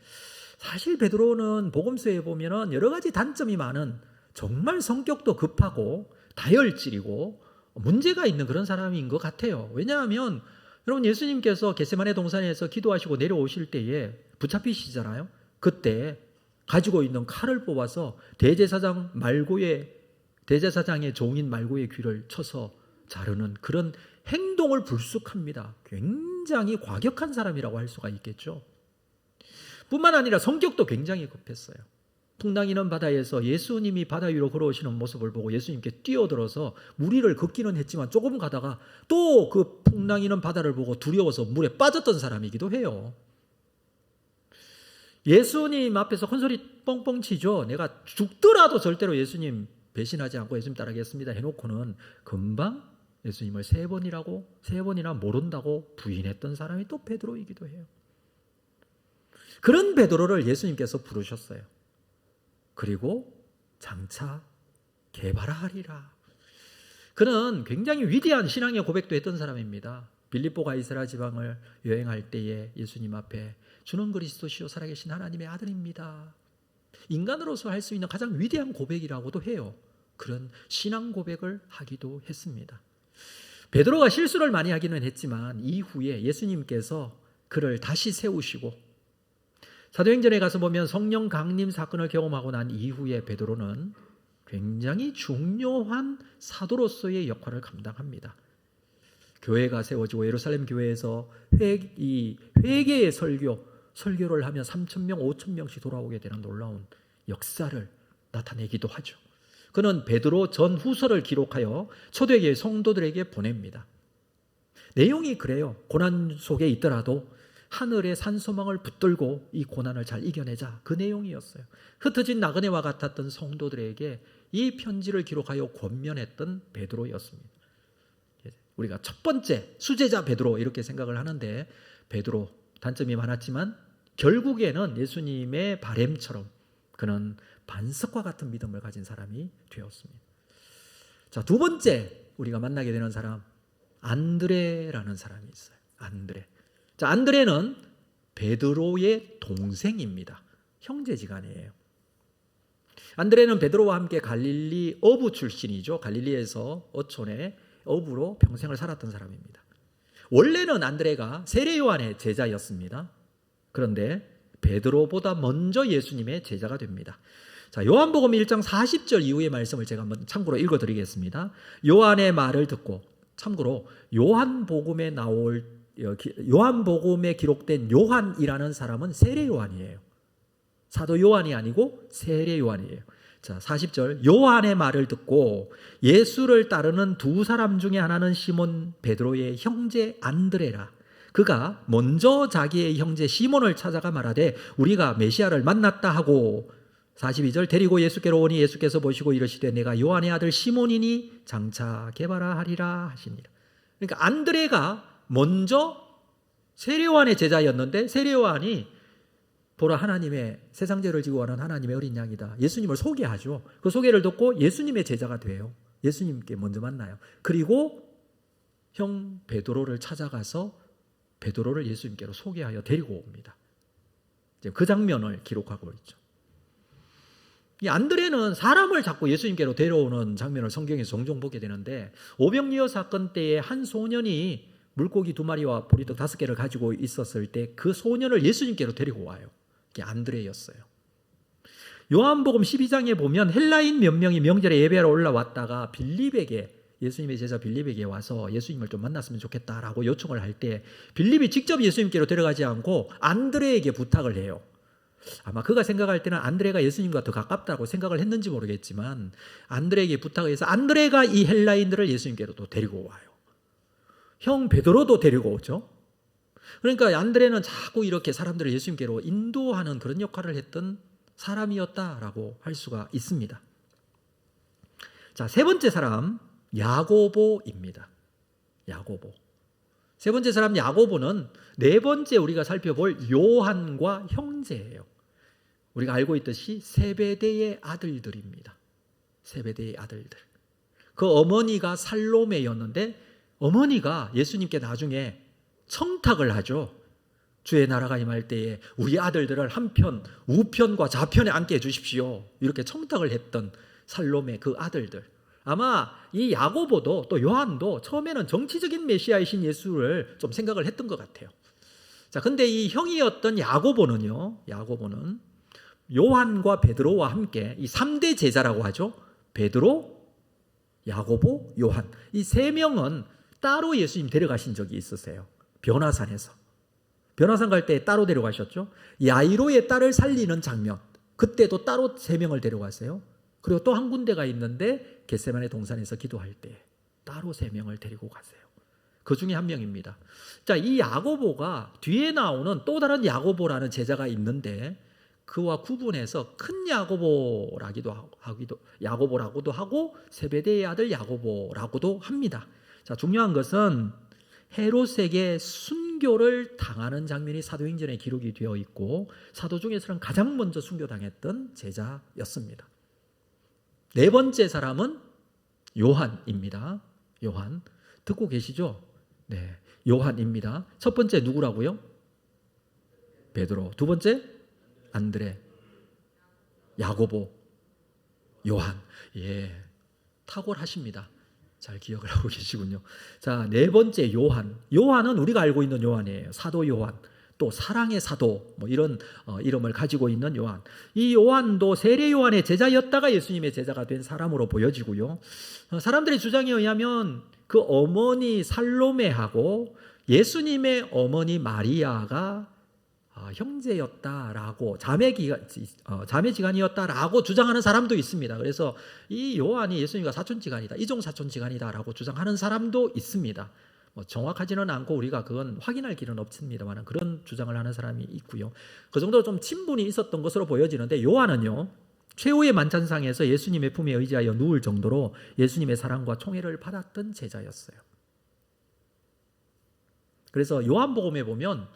사실 베드로는 복음서에 보면은 여러 가지 단점이 많은 정말 성격도 급하고 다혈질이고 문제가 있는 그런 사람인 것 같아요. 왜냐하면 여러분 예수님께서 겟세마네 동산에서 기도하시고 내려오실 때에 붙잡히시잖아요. 그때 가지고 있는 칼을 뽑아서 대제사장의 종인 말고의 귀를 쳐서 자르는 그런 행동을 불쑥합니다. 굉장히 과격한 사람이라고 할 수가 있겠죠. 뿐만 아니라 성격도 굉장히 급했어요. 풍랑이는 바다에서 예수님이 바다 위로 걸어오시는 모습을 보고 예수님께 뛰어들어서 물 위를 걷기는 했지만 조금 가다가 또 그 풍랑이는 바다를 보고 두려워서 물에 빠졌던 사람이기도 해요. 예수님 앞에서 큰소리 뻥뻥 치죠. 내가 죽더라도 절대로 예수님 배신하지 않고 예수님 따르겠습니다 해놓고는 금방 예수님을 세 번이나 모른다고 부인했던 사람이 또 베드로이기도 해요. 그런 베드로를 예수님께서 부르셨어요. 그리고 장차 게바라 하리라. 그는 굉장히 위대한 신앙의 고백도 했던 사람입니다. 빌립보가 이스라엘 지방을 여행할 때에 예수님 앞에 주는 그리스도시요 살아계신 하나님의 아들입니다. 인간으로서 할 수 있는 가장 위대한 고백이라고도 해요. 그런 신앙 고백을 하기도 했습니다. 베드로가 실수를 많이 하기는 했지만 이후에 예수님께서 그를 다시 세우시고 사도행전에 가서 보면 성령 강림 사건을 경험하고 난 이후에 베드로는 굉장히 중요한 사도로서의 역할을 감당합니다. 교회가 세워지고 예루살렘 교회에서 회개의 설교를 하면 3,000명, 5,000명씩 돌아오게 되는 놀라운 역사를 나타내기도 하죠. 그는 베드로 전후서를 기록하여 초대교회 성도들에게 보냅니다. 내용이 그래요. 고난 속에 있더라도 하늘의 산소망을 붙들고 이 고난을 잘 이겨내자. 그 내용이었어요. 흩어진 나그네와 같았던 성도들에게 이 편지를 기록하여 권면했던 베드로였습니다. 우리가 첫 번째 수제자 베드로 이렇게 생각을 하는데 베드로 단점이 많았지만 결국에는 예수님의 바램처럼 그는 반석과 같은 믿음을 가진 사람이 되었습니다. 자, 두 번째 우리가 만나게 되는 사람 안드레라는 사람이 있어요. 안드레. 자, 안드레는 베드로의 동생입니다. 형제지간이에요. 안드레는 베드로와 함께 갈릴리 어부 출신이죠. 갈릴리에서 어촌의 어부로 평생을 살았던 사람입니다. 원래는 안드레가 세례 요한의 제자였습니다. 그런데 베드로보다 먼저 예수님의 제자가 됩니다. 자, 요한복음 1장 40절 이후의 말씀을 제가 한번 참고로 읽어드리겠습니다. 요한의 말을 듣고 참고로 요한복음에 기록된 요한이라는 사람은 세례 요한이에요. 사도 요한이 아니고 세례 요한이에요. 자, 40절 요한의 말을 듣고 예수를 따르는 두 사람 중에 하나는 시몬 베드로의 형제 안드레라. 그가 먼저 자기의 형제 시몬을 찾아가 말하되 우리가 메시아를 만났다 하고 42절 데리고 예수께로 오니 예수께서 보시고 이르시되 내가 요한의 아들 시몬이니 장차 게바라 하리라 하시니라. 그러니까 안드레가 먼저 세례요한의 제자였는데 세례요한이 보라 하나님의 세상 죄를 지고 가는 하나님의 어린 양이다. 예수님을 소개하죠. 그 소개를 듣고 예수님의 제자가 돼요. 예수님께 먼저 만나요. 그리고 형 베드로를 찾아가서 베드로를 예수님께로 소개하여 데리고 옵니다. 이제 그 장면을 기록하고 있죠. 이 안드레는 사람을 자꾸 예수님께로 데려오는 장면을 성경에서 종종 보게 되는데, 오병이어 사건 때에 한 소년이 물고기 2마리와 보리떡 5개를 가지고 있었을 때 그 소년을 예수님께로 데리고 와요. 이게 안드레였어요. 요한복음 12장에 보면 헬라인 몇 명이 명절에 예배하러 올라왔다가 빌립에게, 예수님의 제자 빌립에게 와서 예수님을 좀 만났으면 좋겠다라고 요청을 할 때 빌립이 직접 예수님께로 데려가지 않고 안드레에게 부탁을 해요. 아마 그가 생각할 때는 안드레가 예수님과 더 가깝다고 생각을 했는지 모르겠지만 안드레에게 부탁을 해서 안드레가 이 헬라인들을 예수님께로 또 데리고 와요. 형 베드로도 데리고 오죠. 그러니까 안드레는 자꾸 이렇게 사람들을 예수님께로 인도하는 그런 역할을 했던 사람이었다라고 할 수가 있습니다. 자, 세 번째 사람 야고보입니다. 야고보. 세 번째 사람 야고보는 네 번째 우리가 살펴볼 요한과 형제예요. 우리가 알고 있듯이 세베대의 아들들입니다. 세베대의 아들들. 그 어머니가 살로메였는데 어머니가 예수님께 나중에 청탁을 하죠. 주의 나라가 임할 때에 우리 아들들을 한편 우편과 좌편에 앉게 해주십시오. 이렇게 청탁을 했던 살로메 그 아들들. 아마 이 야고보도 또 요한도 처음에는 정치적인 메시아이신 예수를 좀 생각을 했던 것 같아요. 자, 근데 이 형이었던 야고보는요, 야고보는 요한과 베드로와 함께 이 3대 제자라고 하죠. 베드로, 야고보, 요한. 이 세 명은 따로 예수님 데려가신 적이 있으세요. 변화산에서. 변화산 갈 때 따로 데려가셨죠. 야이로의 딸을 살리는 장면. 그때도 따로 세 명을 데려갔어요. 그리고 또 한 군데가 있는데 겟세마네 동산에서 기도할 때 따로 세 명을 데리고 가세요. 그 중에 한 명입니다. 자, 이 야고보가 뒤에 나오는 또 다른 야고보라는 제자가 있는데 그와 구분해서 큰 야고보라고도 하고 세베대의 아들 야고보라고도 합니다. 자, 중요한 것은 헤롯에게 순교를 당하는 장면이 사도행전에 기록이 되어 있고 사도 중에서는 가장 먼저 순교당했던 제자였습니다. 네 번째 사람은 요한입니다. 요한. 듣고 계시죠? 네. 요한입니다. 첫 번째 누구라고요? 베드로. 두 번째 안드레. 야고보. 요한. 예. 탁월하십니다. 잘 기억을 하고 계시군요. 자, 네 번째 요한. 요한은 우리가 알고 있는 요한이에요. 사도 요한. 또 사랑의 사도 뭐 이런 이름을 가지고 있는 요한. 이 요한도 세례 요한의 제자였다가 예수님의 제자가 된 사람으로 보여지고요. 사람들의 주장에 의하면 그 어머니 살로메하고 예수님의 어머니 마리아가 형제였다라고 자매지간이었다라고 주장하는 사람도 있습니다. 그래서 이 요한이 예수님과 사촌지간이다, 이종사촌지간이다라고 주장하는 사람도 있습니다. 정확하지는 않고 우리가 그건 확인할 길은 없습니다만 그런 주장을 하는 사람이 있고요. 그 정도로 좀 친분이 있었던 것으로 보여지는데 요한은요, 최후의 만찬상에서 예수님의 품에 의지하여 누울 정도로 예수님의 사랑과 총애를 받았던 제자였어요. 그래서 요한복음에 보면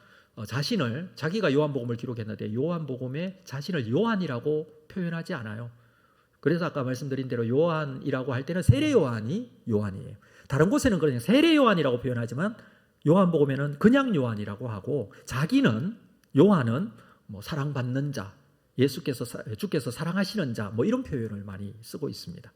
자기가 요한복음을 기록했는데 요한복음에 자신을 요한이라고 표현하지 않아요. 그래서 아까 말씀드린 대로 요한이라고 할 때는 세례 요한이 요한이에요. 다른 곳에는 그냥 세례 요한이라고 표현하지만 요한복음에는 그냥 요한이라고 하고 자기는 요한은 뭐 사랑받는 자, 주께서 사랑하시는 자 뭐 이런 표현을 많이 쓰고 있습니다.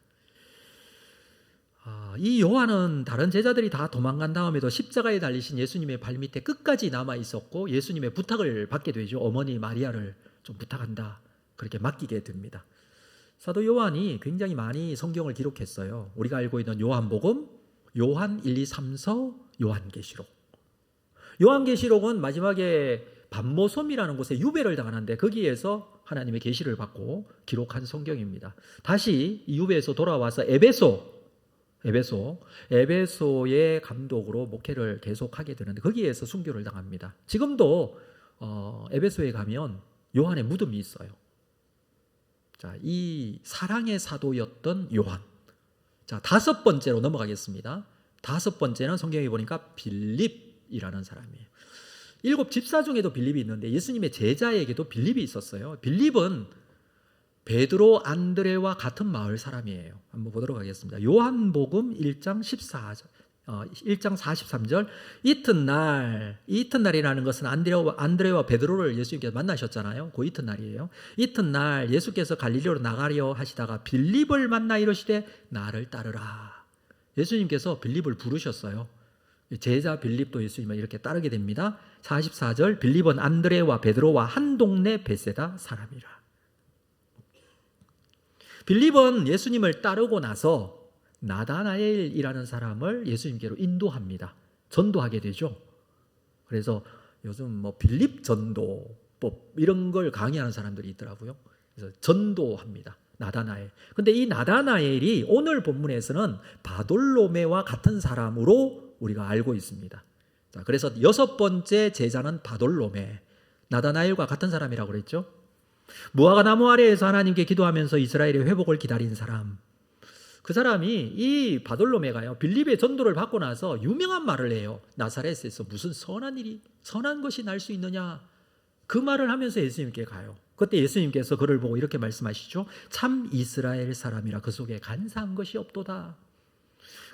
이 요한은 다른 제자들이 다 도망간 다음에도 십자가에 달리신 예수님의 발밑에 끝까지 남아 있었고 예수님의 부탁을 받게 되죠. 어머니 마리아를 좀 부탁한다. 그렇게 맡기게 됩니다. 사도 요한이 굉장히 많이 성경을 기록했어요. 우리가 알고 있는 요한복음, 요한 1, 2, 3서, 요한계시록. 요한계시록은 마지막에 반모섬이라는 곳에 유배를 당하는데 거기에서 하나님의 계시를 받고 기록한 성경입니다. 다시 이 유배에서 돌아와서 에베소의 감독으로 목회를 계속하게 되는데 거기에서 순교를 당합니다. 지금도 에베소에 가면 요한의 무덤이 있어요. 자, 이 사랑의 사도였던 요한. 자, 다섯 번째로 넘어가겠습니다. 다섯 번째는 성경에 보니까 빌립이라는 사람이에요. 7 집사 중에도 빌립이 있는데 예수님의 제자에게도 빌립이 있었어요. 빌립은 베드로, 안드레와 같은 마을 사람이에요. 한번 보도록 하겠습니다. 요한복음 1장 1장 43절 이튿날이라는 것은 안드레와 베드로를 예수님께서 만나셨잖아요. 그 이튿날이에요. 이튿날 예수께서 갈릴리로 나가려 하시다가 빌립을 만나 이르시되 나를 따르라. 예수님께서 빌립을 부르셨어요. 제자 빌립도 예수님을 이렇게 따르게 됩니다. 44절 빌립은 안드레와 베드로와 한 동네 베세다 사람이라. 빌립은 예수님을 따르고 나서 나다나엘이라는 사람을 예수님께로 인도합니다. 전도하게 되죠. 그래서 요즘 뭐 빌립 전도법 이런 걸 강의하는 사람들이 있더라고요. 그래서 전도합니다. 나다나엘. 근데 이 나다나엘이 오늘 본문에서는 바돌로메와 같은 사람으로 우리가 알고 있습니다. 자, 그래서 6번째 제자는 바돌로메, 나다나엘과 같은 사람이라고 그랬죠. 무화과 나무 아래에서 하나님께 기도하면서 이스라엘의 회복을 기다린 사람. 그 사람이 이 바돌로메가요, 빌립의 전도를 받고 나서 유명한 말을 해요. 나사렛에서 무슨 선한 것이 날 수 있느냐. 그 말을 하면서 예수님께 가요. 그때 예수님께서 그를 보고 이렇게 말씀하시죠. 참 이스라엘 사람이라 그 속에 간사한 것이 없도다.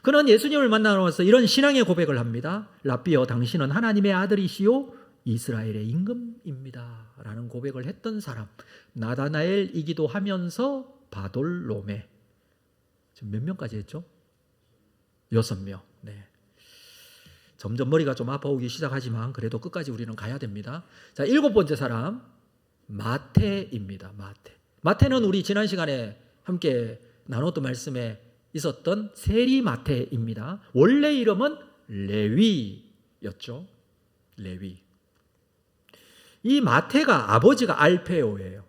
그는 예수님을 만나러 와서 이런 신앙의 고백을 합니다. 랍비여, 당신은 하나님의 아들이시요 이스라엘의 임금입니다. 라는 고백을 했던 사람, 나다나엘이기도 하면서 바돌로메. 지금 몇 명까지 했죠? 6명. 네. 점점 머리가 좀 아파오기 시작하지만 그래도 끝까지 우리는 가야 됩니다. 자, 7번째 사람 마태입니다. 마태는 우리 지난 시간에 함께 나눴던 말씀에 있었던 세리 마태입니다. 원래 이름은 레위였죠. 레위. 이 마태가 아버지가 알페오예요.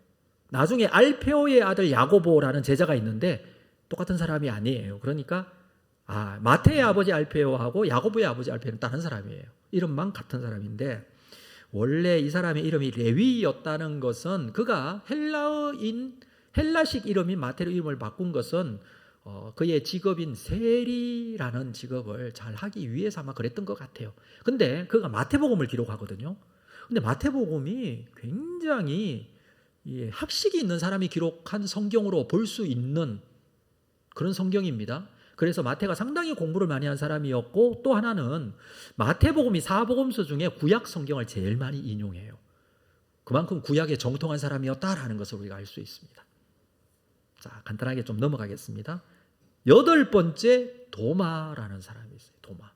나중에 알페오의 아들 야고보라는 제자가 있는데 똑같은 사람이 아니에요. 그러니까 마태의 아버지 알페오하고 야고보의 아버지 알페오는 다른 사람이에요. 이름만 같은 사람인데 원래 이 사람의 이름이 레위였다는 것은 그가 헬라식 이름인 마태로 이름을 바꾼 것은 그의 직업인 세리라는 직업을 잘 하기 위해서 아마 그랬던 것 같아요. 근데 그가 마태복음을 기록하거든요. 근데 마태복음이 굉장히 학식이 있는 사람이 기록한 성경으로 볼 수 있는 그런 성경입니다. 그래서 마태가 상당히 공부를 많이 한 사람이었고, 또 하나는 마태복음이 사복음서 중에 구약 성경을 제일 많이 인용해요. 그만큼 구약에 정통한 사람이었다라는 것을 우리가 알 수 있습니다. 자, 간단하게 좀 넘어가겠습니다. 8번째 도마라는 사람이 있어요. 도마.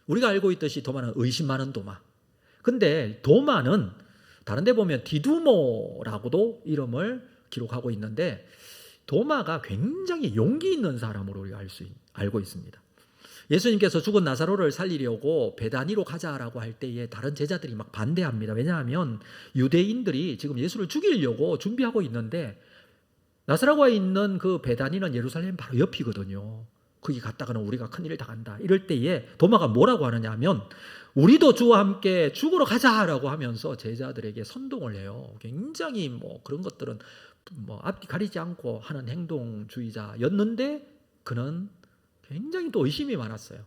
우리가 알고 있듯이 도마는 의심 많은 도마. 근데 도마는 다른 데 보면 디두모라고도 이름을 기록하고 있는데 도마가 굉장히 용기 있는 사람으로 우리가 알고 있습니다. 예수님께서 죽은 나사로를 살리려고 베다니로 가자라고 할 때에 다른 제자들이 막 반대합니다. 왜냐하면 유대인들이 지금 예수를 죽이려고 준비하고 있는데 나사로가 있는 그 베다니는 예루살렘 바로 옆이거든요. 거기 갔다가는 우리가 큰일 당한다. 이럴 때에 도마가 뭐라고 하느냐 하면 우리도 주와 함께 죽으러 가자라고 하면서 제자들에게 선동을 해요. 굉장히 그런 것들은 앞뒤 가리지 않고 하는 행동주의자였는데 그는 굉장히 또 의심이 많았어요.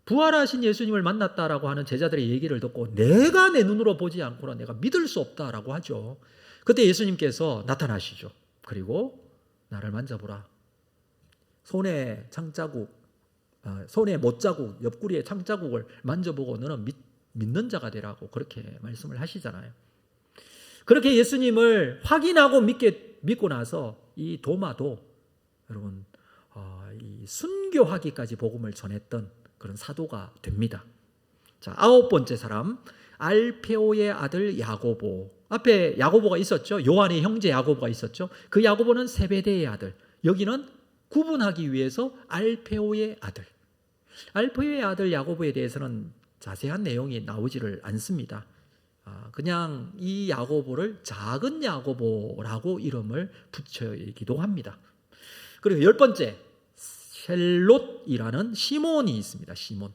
부활하신 예수님을 만났다라고 하는 제자들의 얘기를 듣고 내가 내 눈으로 보지 않고는 내가 믿을 수 없다라고 하죠. 그때 예수님께서 나타나시죠. 그리고 나를 만져보라. 손에 창자국, 손에 못자국, 옆구리에 창자국을 만져보고 너는 믿는 자가 되라고 그렇게 말씀을 하시잖아요. 그렇게 예수님을 확인하고 믿고 나서 이 도마도 여러분 이 순교하기까지 복음을 전했던 그런 사도가 됩니다. 자, 9번째 사람 알페오의 아들 야고보. 앞에 야고보가 있었죠. 요한의 형제 야고보가 있었죠. 그 야고보는 세베대의 아들. 여기는 구분하기 위해서 알페오의 아들. 알페오의 아들 야고보에 대해서는 자세한 내용이 나오지를 않습니다. 그냥 이 야고보를 작은 야고보라고 이름을 붙여기도 합니다. 그리고 10번째 셀롯이라는 시몬이 있습니다. 시몬.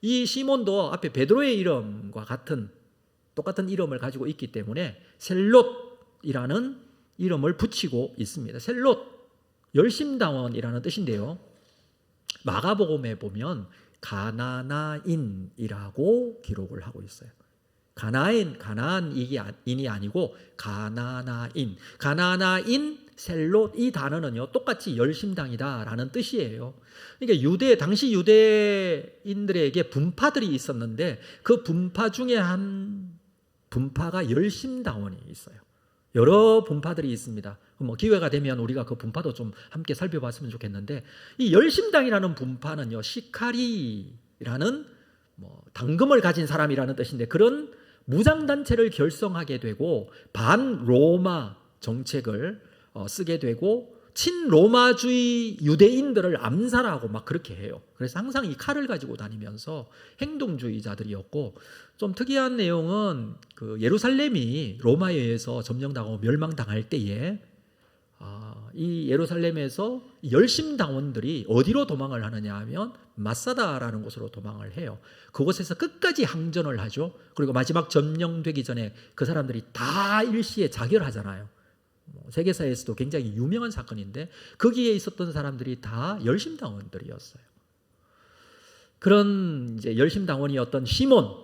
이 시몬도 앞에 베드로의 이름과 똑같은 이름을 가지고 있기 때문에 셀롯이라는 이름을 붙이고 있습니다. 셀롯, 열심당원이라는 뜻인데요. 마가복음에 보면 가나나인이라고 기록을 하고 있어요. 가나안인이 아니고 가나나인. 가나나인 셀롯 이 단어는요 똑같이 열심당이다라는 뜻이에요. 그러니까 당시 유대인들에게 분파들이 있었는데 그 분파 중에 한 분파가 열심당원이 있어요. 여러 분파들이 있습니다. 뭐 기회가 되면 우리가 그 분파도 좀 함께 살펴봤으면 좋겠는데, 이 열심당이라는 분파는요 시카리라는 당금을 가진 사람이라는 뜻인데, 그런 무장단체를 결성하게 되고 반로마 정책을 쓰게 되고 친로마주의 유대인들을 암살하고 막 그렇게 해요. 그래서 항상 이 칼을 가지고 다니면서 행동주의자들이었고, 좀 특이한 내용은 그 예루살렘이 로마에 의해서 점령당하고 멸망당할 때에 이 예루살렘에서 열심당원들이 어디로 도망을 하느냐 하면 마사다라는 곳으로 도망을 해요. 그곳에서 끝까지 항전을 하죠. 그리고 마지막 점령되기 전에 그 사람들이 다 일시에 자결하잖아요. 세계사에서도 굉장히 유명한 사건인데 거기에 있었던 사람들이 다 열심당원들이었어요. 그런 이제 열심당원이었던 시몬,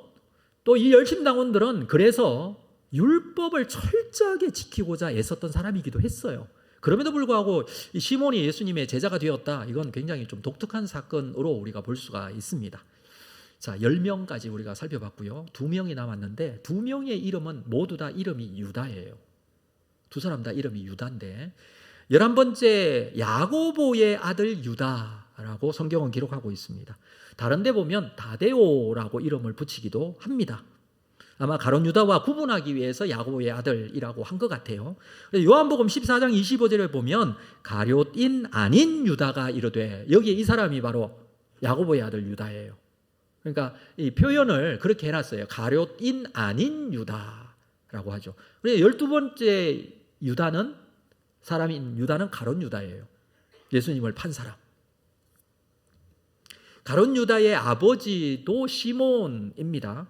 또 이 열심당원들은 그래서 율법을 철저하게 지키고자 애썼던 사람이기도 했어요. 그럼에도 불구하고 이 시몬이 예수님의 제자가 되었다. 이건 굉장히 좀 독특한 사건으로 우리가 볼 수가 있습니다. 자, 10명까지 우리가 살펴봤고요. 2명이 남았는데 2명의 이름은 모두 다 이름이 유다예요. 두 사람 다 이름이 유다인데 11번째 야고보의 아들 유다라고 성경은 기록하고 있습니다. 다른 데 보면 다데오라고 이름을 붙이기도 합니다. 아마 가룟 유다와 구분하기 위해서 야고보의 아들이라고 한 것 같아요. 요한복음 14장 25절에 보면 가룟인 아닌 유다가 이르되, 여기에 이 사람이 바로 야고보의 아들 유다예요. 그러니까 이 표현을 그렇게 해놨어요. 가룟인 아닌 유다라고 하죠. 그래서 12번째 유다는 사람인 유다는 가룟 유다예요. 예수님을 판 사람. 가룟 유다의 아버지도 시몬입니다.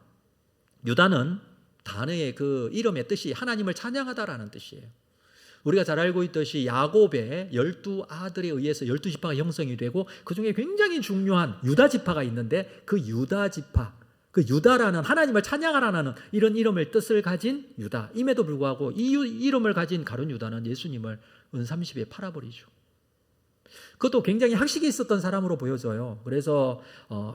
유다는 단어의 그 이름의 뜻이 하나님을 찬양하다라는 뜻이에요. 우리가 잘 알고 있듯이 야곱의 12아들에 의해서 12지파가 형성이 되고 그 중에 굉장히 중요한 유다 지파가 있는데 그 유다 지파, 그 유다라는 하나님을 찬양하라는 이런 이름을 뜻을 가진 유다임에도 불구하고 이 이름을 가진 가룟 유다는 예수님을 은30에 팔아버리죠. 그것도 굉장히 학식이 있었던 사람으로 보여져요. 그래서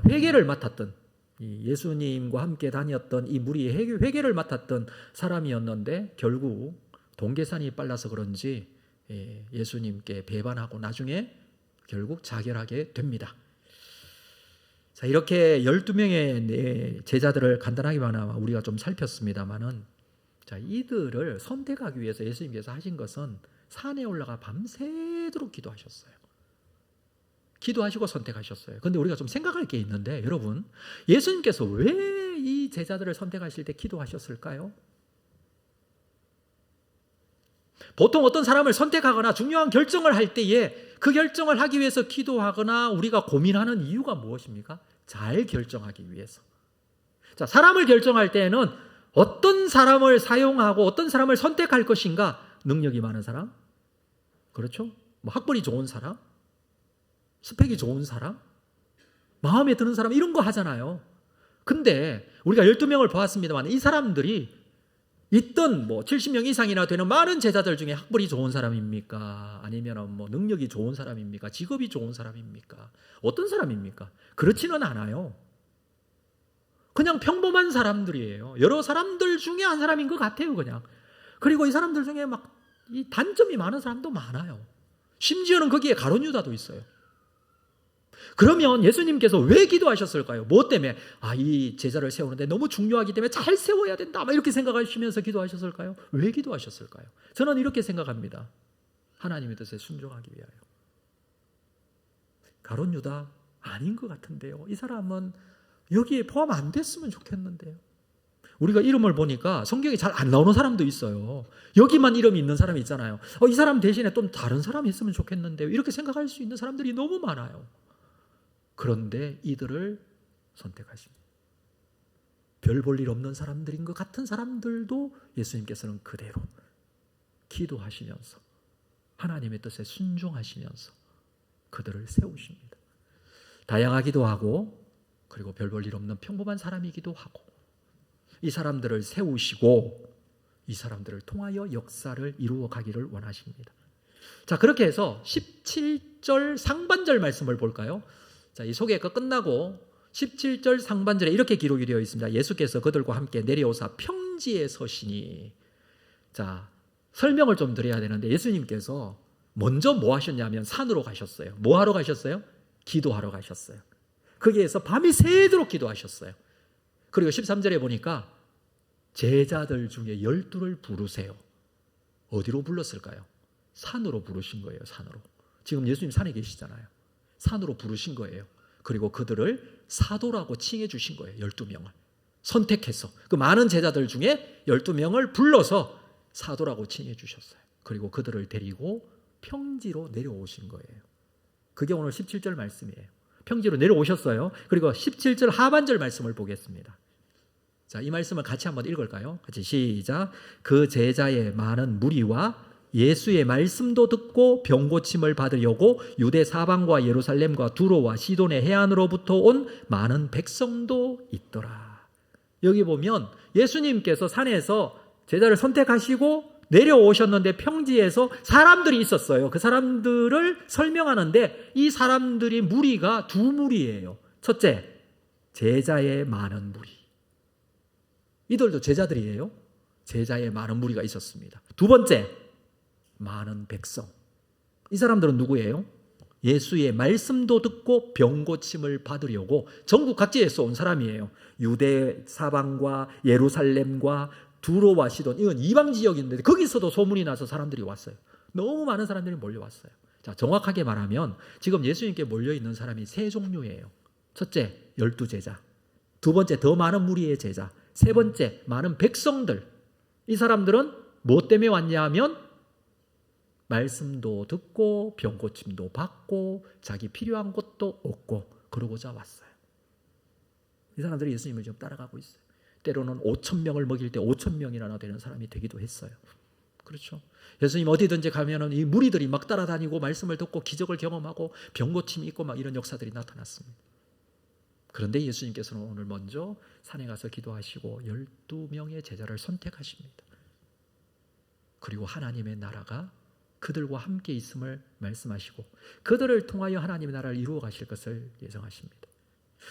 회계를 맡았던, 예수님과 함께 다녔던 이 무리의 회계를 맡았던 사람이었는데 결국 동계산이 빨라서 그런지 예수님께 배반하고 나중에 결국 자결하게 됩니다. 자, 이렇게 12명의 제자들을 간단하게만 우리가 좀 살폈습니다만은, 자, 이들을 선택하기 위해서 예수님께서 하신 것은 산에 올라가 밤새도록 기도하셨어요. 기도하시고 선택하셨어요. 그런데 우리가 좀 생각할 게 있는데, 여러분, 예수님께서 왜 이 제자들을 선택하실 때 기도하셨을까요? 보통 어떤 사람을 선택하거나 중요한 결정을 할 때에 그 결정을 하기 위해서 기도하거나 우리가 고민하는 이유가 무엇입니까? 잘 결정하기 위해서. 자, 사람을 결정할 때에는 어떤 사람을 사용하고 어떤 사람을 선택할 것인가? 능력이 많은 사람? 그렇죠? 뭐 학벌이 좋은 사람? 스펙이 좋은 사람? 마음에 드는 사람? 이런 거 하잖아요. 근데 우리가 12명을 보았습니다만 이 사람들이 있던 70명 이상이나 되는 많은 제자들 중에 학벌이 좋은 사람입니까? 아니면 능력이 좋은 사람입니까? 직업이 좋은 사람입니까? 어떤 사람입니까? 그렇지는 않아요. 그냥 평범한 사람들이에요. 여러 사람들 중에 한 사람인 것 같아요, 그냥. 그리고 이 사람들 중에 이 단점이 많은 사람도 많아요. 심지어는 거기에 가룟 유다도 있어요. 그러면 예수님께서 왜 기도하셨을까요? 뭐 때문에? 이 제자를 세우는데 너무 중요하기 때문에 잘 세워야 된다, 이렇게 생각하시면서 기도하셨을까요? 왜 기도하셨을까요? 저는 이렇게 생각합니다. 하나님의 뜻에 순종하기 위하여. 가룟 유다 아닌 것 같은데요. 이 사람은 여기에 포함 안 됐으면 좋겠는데요. 우리가 이름을 보니까 성경에 잘 안 나오는 사람도 있어요. 여기만 이름이 있는 사람이 있잖아요. 이 사람 대신에 좀 다른 사람이 있으면 좋겠는데요. 이렇게 생각할 수 있는 사람들이 너무 많아요. 그런데 이들을 선택하십니다. 별 볼 일 없는 사람들인 것 같은 사람들도 예수님께서는 그대로 기도하시면서 하나님의 뜻에 순종하시면서 그들을 세우십니다. 다양하기도 하고, 그리고 별 볼 일 없는 평범한 사람이기도 하고, 이 사람들을 세우시고 이 사람들을 통하여 역사를 이루어 가기를 원하십니다. 자, 그렇게 해서 17절 상반절 말씀을 볼까요? 자, 이 소개가 끝나고 17절 상반절에 이렇게 기록이 되어 있습니다. 예수께서 그들과 함께 내려오사 평지에 서시니. 자, 설명을 좀 드려야 되는데 예수님께서 먼저 뭐 하셨냐면 산으로 가셨어요. 뭐 하러 가셨어요? 기도하러 가셨어요. 거기에서 밤이 새도록 기도하셨어요. 그리고 13절에 보니까 제자들 중에 12를 부르세요. 어디로 불렀을까요? 산으로 부르신 거예요. 산으로. 지금 예수님 산에 계시잖아요. 산으로 부르신 거예요. 그리고 그들을 사도라고 칭해 주신 거예요. 12명을 선택해서 그 많은 제자들 중에 12명을 불러서 사도라고 칭해 주셨어요. 그리고 그들을 데리고 평지로 내려오신 거예요. 그게 오늘 17절 말씀이에요. 평지로 내려오셨어요. 그리고 17절 하반절 말씀을 보겠습니다. 자, 이 말씀을 같이 한번 읽을까요? 같이 시작. 그 제자의 많은 무리와 예수의 말씀도 듣고 병 고침을 받으려고 유대 사방과 예루살렘과 두로와 시돈의 해안으로부터 온 많은 백성도 있더라. 여기 보면 예수님께서 산에서 제자를 선택하시고 내려오셨는데 평지에서 사람들이 있었어요. 그 사람들을 설명하는데 이 사람들이 무리가 두 무리예요. 첫째, 제자의 많은 무리. 이들도 제자들이에요. 제자의 많은 무리가 있었습니다. 두 번째, 많은 백성. 이 사람들은 누구예요? 예수의 말씀도 듣고 병 고침을 받으려고 전국 각지에서 온 사람이에요. 유대 사방과 예루살렘과 두로와 시돈, 이건 이방 지역인데 거기서도 소문이 나서 사람들이 왔어요. 너무 많은 사람들이 몰려왔어요. 자, 정확하게 말하면 지금 예수님께 몰려있는 사람이 세 종류예요. 첫째, 12제자. 두 번째, 더 많은 무리의 제자. 세 번째, 많은 백성들. 이 사람들은 뭐 때문에 왔냐 하면 말씀도 듣고 병 고침도 받고 자기 필요한 것도 얻고 그러고자 왔어요. 이 사람들이 예수님을 지금 따라가고 있어요. 때로는 5,000명을 먹일 때 5,000명이나 되는 사람이 되기도 했어요. 그렇죠. 예수님 어디든지 가면은 이 무리들이 막 따라다니고 말씀을 듣고 기적을 경험하고 병 고침이 있고 막 이런 역사들이 나타났습니다. 그런데 예수님께서는 오늘 먼저 산에 가서 기도하시고 12명의 제자를 선택하십니다. 그리고 하나님의 나라가 그들과 함께 있음을 말씀하시고 그들을 통하여 하나님의 나라를 이루어 가실 것을 예정하십니다.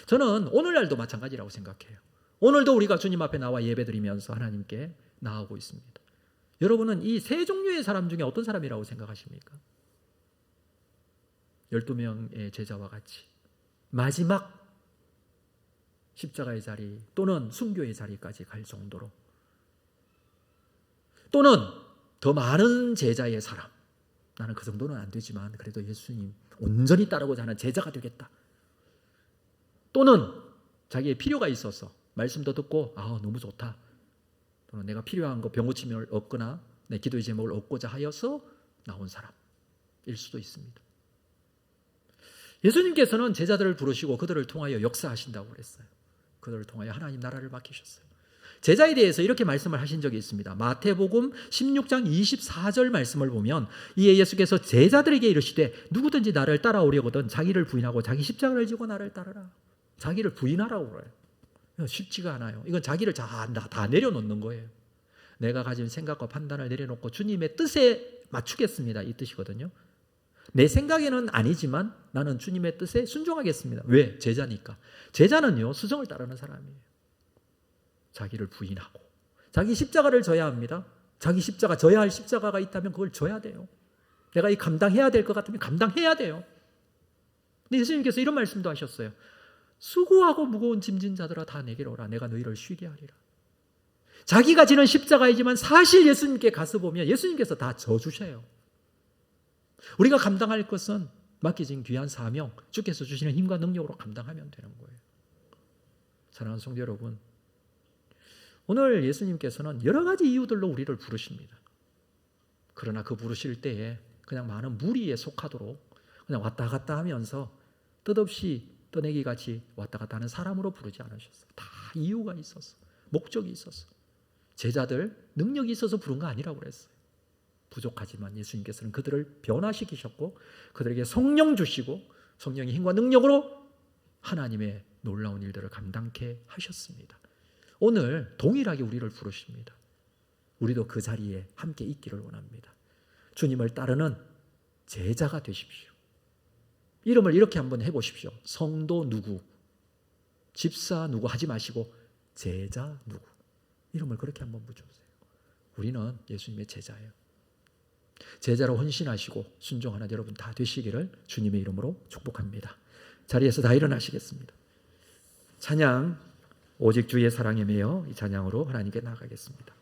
저는 오늘날도 마찬가지라고 생각해요. 오늘도 우리가 주님 앞에 나와 예배드리면서 하나님께 나아오고 있습니다. 여러분은 이 세 종류의 사람 중에 어떤 사람이라고 생각하십니까? 12명의 제자와 같이 마지막 십자가의 자리 또는 순교의 자리까지 갈 정도로, 또는 더 많은 제자의 사람, 나는 그 정도는 안 되지만 그래도 예수님 온전히 따르고자 하는 제자가 되겠다. 또는 자기의 필요가 있어서 말씀도 듣고 너무 좋다. 또는 내가 필요한 거 병 고침을 얻거나 내 기도의 제목을 얻고자 하여서 나온 사람일 수도 있습니다. 예수님께서는 제자들을 부르시고 그들을 통하여 역사하신다고 그랬어요. 그들을 통하여 하나님 나라를 맡기셨어요. 제자에 대해서 이렇게 말씀을 하신 적이 있습니다. 마태복음 16장 24절 말씀을 보면 이에 예수께서 제자들에게 이르시되 누구든지 나를 따라오려거든 자기를 부인하고 자기 십자가를 지고 나를 따르라. 자기를 부인하라고 그래요. 쉽지가 않아요. 이건 자기를 다 내려놓는 거예요. 내가 가진 생각과 판단을 내려놓고 주님의 뜻에 맞추겠습니다. 이 뜻이거든요. 내 생각에는 아니지만 나는 주님의 뜻에 순종하겠습니다. 왜? 제자니까. 제자는요, 수정을 따르는 사람이에요. 자기를 부인하고 자기 십자가를 져야 합니다. 자기 십자가, 져야 할 십자가가 있다면 그걸 져야 돼요. 내가 이 감당해야 될 것 같으면 감당해야 돼요. 근데 예수님께서 이런 말씀도 하셨어요. 수고하고 무거운 짐진 자들아 다 내게로 오라. 내가 너희를 쉬게 하리라. 자기가 지는 십자가이지만 사실 예수님께 가서 보면 예수님께서 다 져주셔요. 우리가 감당할 것은 맡겨진 귀한 사명, 주께서 주시는 힘과 능력으로 감당하면 되는 거예요. 사랑하는 성도 여러분, 오늘 예수님께서는 여러 가지 이유들로 우리를 부르십니다. 그러나 그 부르실 때에 그냥 많은 무리에 속하도록 그냥 왔다 갔다 하면서 뜻없이 떠내기같이 왔다 갔다 하는 사람으로 부르지 않으셨어요. 다 이유가 있었어. 목적이 있었어. 제자들 능력이 있어서 부른 거 아니라고 그랬어요. 부족하지만 예수님께서는 그들을 변화시키셨고 그들에게 성령 주시고 성령의 힘과 능력으로 하나님의 놀라운 일들을 감당케 하셨습니다. 오늘 동일하게 우리를 부르십니다. 우리도 그 자리에 함께 있기를 원합니다. 주님을 따르는 제자가 되십시오. 이름을 이렇게 한번 해보십시오. 성도 누구, 집사 누구 하지 마시고 제자 누구. 이름을 그렇게 한번 붙여보세요. 우리는 예수님의 제자예요. 제자로 헌신하시고 순종하는 여러분 다 되시기를 주님의 이름으로 축복합니다. 자리에서 다 일어나시겠습니다. 찬양 오직 주의 사랑에 매여 이 찬양으로 하나님께 나아가겠습니다.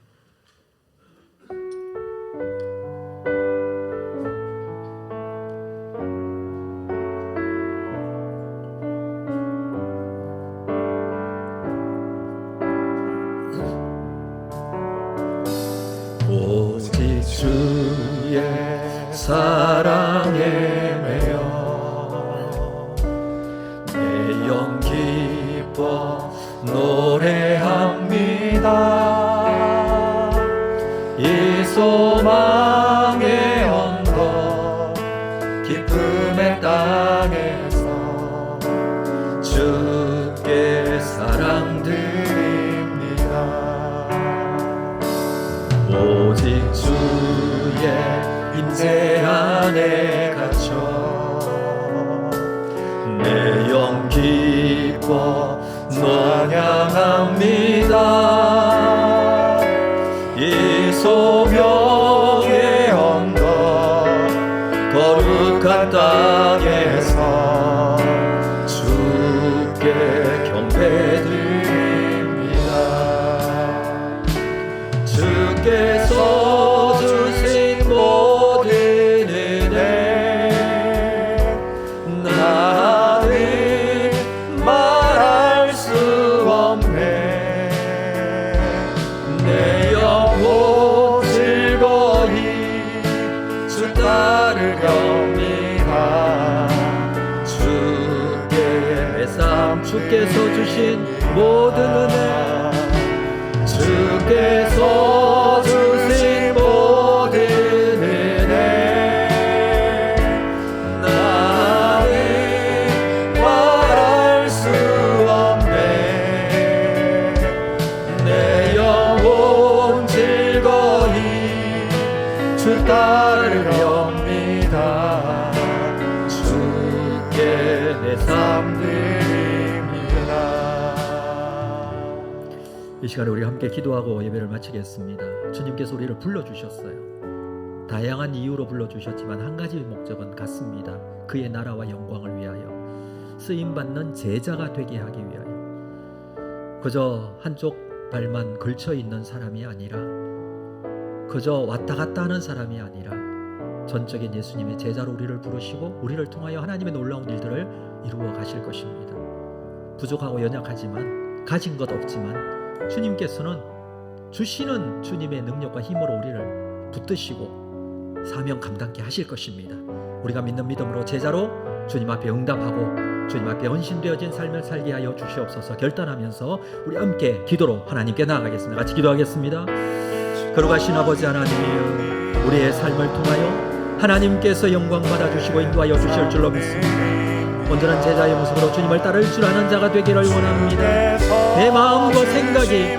오직 주의 사랑에 매여 내 영 기뻐 노래합니다. 이 소망의 언덕 기쁨의 땅에서 주께 사랑드립니다. 오직 주의 임재 안에 갇혀 내 영 기뻐 찬양합니다. 이 소명의 언덕 거룩한 땅에서 주께 경배드립니다. 주께서 주신 모든 은혜 나는 말할 수 없네. 내 영혼 즐거이 주 따르렵니다. 주께 내 삶 주께서 주신 모든 은혜 주께서 주신 모든 은혜 나는 말할 수 없네. 내 영혼 즐거이 주 따르렵니다. 주께 내 삶 이 시간에 우리 함께 기도하고 예배를 마치겠습니다. 주님께서 우리를 불러주셨어요. 다양한 이유로 불러주셨지만 한 가지 목적은 같습니다. 그의 나라와 영광을 위하여 쓰임받는 제자가 되게 하기 위하여 그저 한쪽 발만 걸쳐있는 사람이 아니라 그저 왔다 갔다 하는 사람이 아니라 전적인 예수님의 제자로 우리를 부르시고 우리를 통하여 하나님의 놀라운 일들을 이루어 가실 것입니다. 부족하고 연약하지만 가진 것 없지만 주님께서는 주시는 주님의 능력과 힘으로 우리를 붙드시고 사명 감당케 하실 것입니다. 우리가 믿는 믿음으로 제자로 주님 앞에 응답하고 주님 앞에 헌신되어진 삶을 살게 하여 주시옵소서. 결단하면서 우리 함께 기도로 하나님께 나아가겠습니다. 같이 기도하겠습니다. 거룩하신 아버지 하나님이여, 우리의 삶을 통하여 하나님께서 영광 받아주시고 인도하여 주실 줄로 믿습니다. 온전한 제자의 모습으로 주님을 따를 줄 아는 자가 되기를 원합니다. 내 마음과 생각이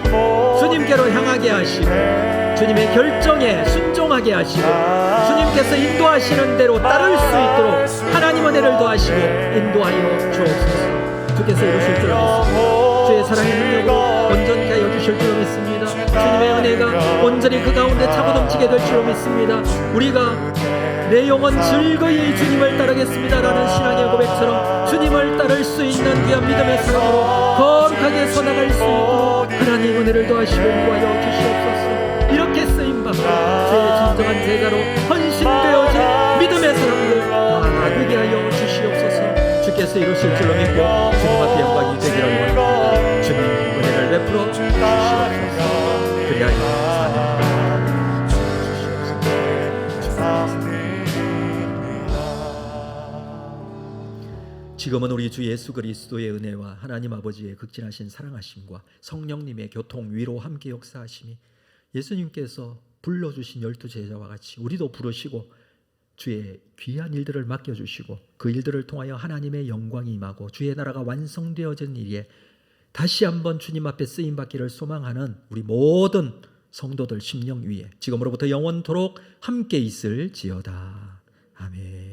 주님께로 향하게 하시고 주님의 결정에 순종하게 하시고 주님께서 인도하시는 대로 따를 수 있도록 하나님 은혜를 더하시고 인도하여 주옵소서. 주께서 이루실 줄 믿습니다. 주의 사랑의 능력으로 온전케 하여 주실 줄 믿습니다. 주님의 은혜가 온전히 그 가운데 차고 넘치게 될 줄 믿습니다. 우리가 내 영혼 즐거이 주님을 따르겠습니다 라는 신앙의 고백처럼 주님을 따를 수 있는 귀한 믿음의 사랑으로 거룩하게 서나갈 수 있도록 하나님 은혜를 더하시고 인도하여 주시옵소서. 이렇게 쓰임받고 주의 진정한 제자로 헌신되어진 믿음의 사람들 다 되게 하여 주시옵소서. 주께서 이루실 줄로 믿고 주님 앞에 영광이 되기를 원합니다. 주님 은혜를 베풀어 주시옵소서. 그리하여 사명 지금은 우리 주 예수 그리스도의 은혜와 하나님 아버지의 극진하신 사랑하심과 성령님의 교통 위로 함께 역사하심이 예수님께서 불러주신 12제자와 같이 우리도 부르시고 주의 귀한 일들을 맡겨주시고 그 일들을 통하여 하나님의 영광이 임하고 주의 나라가 완성되어진 일에 다시 한번 주님 앞에 쓰임받기를 소망하는 우리 모든 성도들 심령 위에 지금으로부터 영원토록 함께 있을지어다. 아멘.